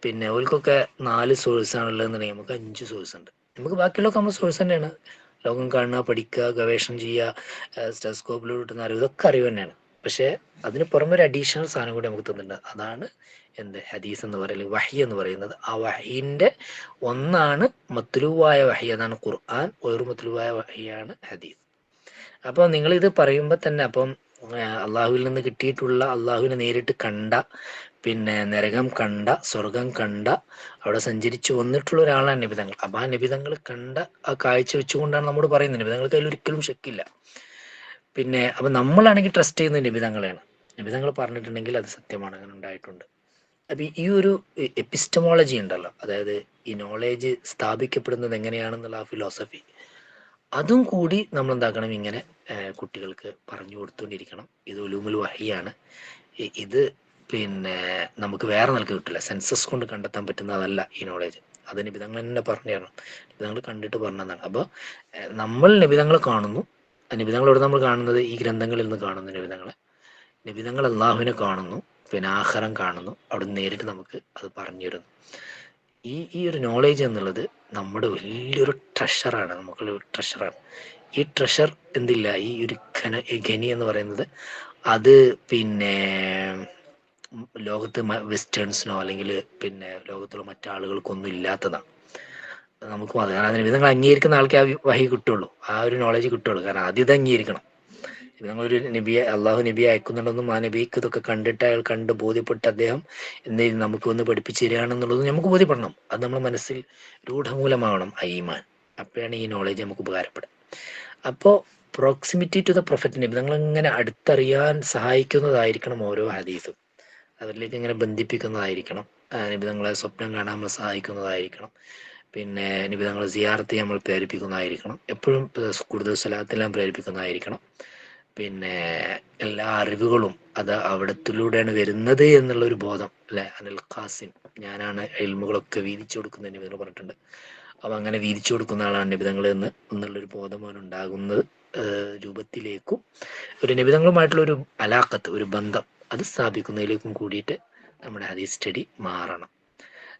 പിന്നെ ഓൽക്കൊക്കെ 4 സോഴ്സാണുള്ളതെന്നുണ്ടെങ്കിൽ നമുക്ക് 5 സോഴ്സ് ഉണ്ട്. നമുക്ക് ബാക്കിയുള്ളതൊക്കെ നമ്മൾ സോഴ്സ് തന്നെയാണ്. ലോകം കാണുക, പഠിക്കുക, ഗവേഷണം ചെയ്യുക, സ്റ്റെസ്കോപ്പിലൂടെ കിട്ടുന്ന അറിവ്, ഇതൊക്കെ അറിവ് തന്നെയാണ്. പക്ഷേ അതിന് പുറമെ ഒരു അഡീഷണൽ സാധനം കൂടി നമുക്ക് തന്നിട്ടുണ്ട്. അതാണ് എന്ത് ഹദീസ് എന്ന് പറയുന്നത്, വഹി എന്ന് പറയുന്നത്. ആ വഹീൻ്റെ ഒന്നാണ് മത്ലൂവായ വഹി, അതാണ് ഖുർആൻ. ഒരു മത്ലൂവായ വഹിയാണ് ഹദീസ്. അപ്പോൾ നിങ്ങളിത് പറയുമ്പോൾ തന്നെ അപ്പം അള്ളാഹുവിൽ നിന്ന് കിട്ടിയിട്ടുള്ള, അള്ളാഹുവിനെ നേരിട്ട് കണ്ട, പിന്നെ നരകം കണ്ട, സ്വർഗം കണ്ട, അവിടെ സഞ്ചരിച്ചു വന്നിട്ടുള്ള ഒരാളാണ് നബിതങ്ങൾ. അപ്പം ആ നബിതങ്ങൾ കണ്ട ആ കാഴ്ച വെച്ചുകൊണ്ടാണ് നമ്മോട് പറയുന്നത്. നബിതങ്ങൾക്ക് അതിലൊരിക്കലും ശക്കില്ല. പിന്നെ അപ്പം നമ്മളാണെങ്കിൽ ട്രസ്റ്റ് ചെയ്യുന്നത് നബിതങ്ങളെയാണ്. നബിതങ്ങൾ പറഞ്ഞിട്ടുണ്ടെങ്കിൽ അത് സത്യമാണ്, അങ്ങനെ ഉണ്ടായിട്ടുണ്ട്. അപ്പം ഈ ഒരു എപ്പിസ്റ്റമോളജി ഉണ്ടല്ലോ, അതായത് ഈ നോളേജ് സ്ഥാപിക്കപ്പെടുന്നത് എങ്ങനെയാണെന്നുള്ള ആ ഫിലോസഫി, അതും കൂടി നമ്മൾ എന്താക്കണം, ഇങ്ങനെ കുട്ടികൾക്ക് പറഞ്ഞു കൊടുത്തുകൊണ്ടിരിക്കണം. ഇത് ഉലൂമുൽ വഹിയാണ്. ഇത് പിന്നെ നമുക്ക് വേറെ നിലക്ക് കിട്ടില്ല, സെൻസസ് കൊണ്ട് കണ്ടെത്താൻ പറ്റുന്നതല്ല ഈ നോളേജ്. അത് നിബിധങ്ങൾ തന്നെ പറഞ്ഞു തരണം, നിബിധങ്ങൾ കണ്ടിട്ട് പറഞ്ഞതാണ്. അപ്പോൾ നമ്മൾ നിബിധങ്ങൾ കാണുന്നു. നിബിധങ്ങളോട് നമ്മൾ കാണുന്നത് ഈ ഗ്രന്ഥങ്ങളിൽ നിന്ന് കാണുന്നു നിബിധങ്ങളെ. നിബിധങ്ങൾ അള്ളാഹുവിനെ കാണുന്നു, പിന്നെ ആഖിറം കാണുന്നു, അവിടെ നേരിട്ട് നമുക്ക് അത് പറഞ്ഞു തരുന്നു. ഈ ഒരു നോളേജ് എന്നുള്ളത് നമ്മുടെ വലിയൊരു ട്രഷറാണ്, നമുക്കുള്ള ഒരു ട്രഷറാണ്. ഈ ട്രഷർ എന്തില്ല, ഈ ഒരു ഖനി എന്ന് പറയുന്നത്, അത് പിന്നെ ലോകത്ത് വെസ്റ്റേൺസിനോ അല്ലെങ്കിൽ പിന്നെ ലോകത്തുള്ള മറ്റാളുകൾക്കൊന്നും ഇല്ലാത്തതാണ്. നമുക്ക് അതിന് വിധങ്ങൾ അംഗീകരിക്കുന്ന ആൾക്കേ ആ വഹി കിട്ടുള്ളൂ, ആ ഒരു നോളേജ് കിട്ടുള്ളൂ. കാരണം ആദ്യം ഇത് അംഗീകരിക്കണം. ഞങ്ങളൊരു നബിയെ, അള്ളാഹു നബിയെ അയക്കുന്നുണ്ടെന്നും ആ നബിക്ക് ഇതൊക്കെ കണ്ടിട്ട് അയാൾ കണ്ട് ബോധ്യപ്പെട്ട് അദ്ദേഹം എന്തെങ്കിലും നമുക്ക് ഒന്ന് പഠിപ്പിച്ചു തരികയാണെന്നുള്ളത് നമുക്ക് ബോധ്യപ്പെടണം. അത് നമ്മുടെ മനസ്സിൽ രൂഢമൂലമാവണം, ഈമാൻ. അപ്പോഴാണ് ഈ നോളേജ് നമുക്ക് ഉപകാരപ്പെടുക. അപ്പോൾ പ്രോക്സിമിറ്റി ടു ദ പ്രൊഫറ്റ്, നബി ഞങ്ങൾ ഇങ്ങനെ അടുത്തറിയാൻ സഹായിക്കുന്നതായിരിക്കണം ഓരോ ഹദീസും. അവരിലേക്ക് ഇങ്ങനെ ബന്ധിപ്പിക്കുന്നതായിരിക്കണം. നബി ഞങ്ങളെ സ്വപ്നം കാണാൻ നമ്മൾ സഹായിക്കുന്നതായിരിക്കണം. പിന്നെ നബി ഞങ്ങളെ സിയാറത്ത് ചെയ്യാൻ നമ്മൾ പ്രേരിപ്പിക്കുന്നതായിരിക്കണം. എപ്പോഴും കൂടുതൽ സ്വലാത്തെല്ലാം പ്രേരിപ്പിക്കുന്നതായിരിക്കണം. പിന്നെ എല്ലാ അറിവുകളും അത് അവിടത്തിലൂടെയാണ് വരുന്നത് എന്നുള്ളൊരു ബോധം, അല്ലെ? അനിൽ ഖാസിം, ഞാനാണ് ഇൽമുകളൊക്കെ വീതിച്ചു കൊടുക്കുന്നത് നബിതങ്ങൾ പറഞ്ഞിട്ടുണ്ട്. അപ്പം അങ്ങനെ വീതിച്ചു കൊടുക്കുന്ന ആളാണ് നബിതങ്ങൾ എന്നുള്ളൊരു ബോധം അവനുണ്ടാകുന്നത് രൂപത്തിലേക്കും ഒരു നബിതങ്ങളുമായിട്ടുള്ള ഒരു അലാഖത്ത്, ഒരു ബന്ധം അത് സ്ഥാപിക്കുന്നതിലേക്കും കൂടിയിട്ട് നമ്മുടെ ഹദീസ് സ്റ്റഡി മാറണം.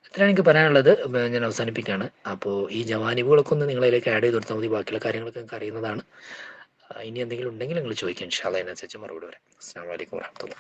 അത്രയാണ് എനിക്ക് പറയാനുള്ളത്. ഞാൻ അവസാനിപ്പിക്കുകയാണ്. അപ്പോൾ ഈ ജവാനിബുകളൊക്കെ ഒന്ന് നിങ്ങളിലേക്ക് ആഡ് ചെയ്ത് കൊടുത്താൽ മതി. ബാക്കിയുള്ള കാര്യങ്ങളൊക്കെ നിങ്ങൾക്ക് അറിയുന്നതാണ്. ഇനി എന്തെങ്കിലും ഉണ്ടെങ്കിൽ നിങ്ങൾ ചോദിക്കാം, ഇൻഷാ അല്ലാഹ് അതിനനുസരിച്ച് മറുപടി വരാം. അസ്സലാമു അലൈക്കും വറഹ്മത്തുള്ളാഹി.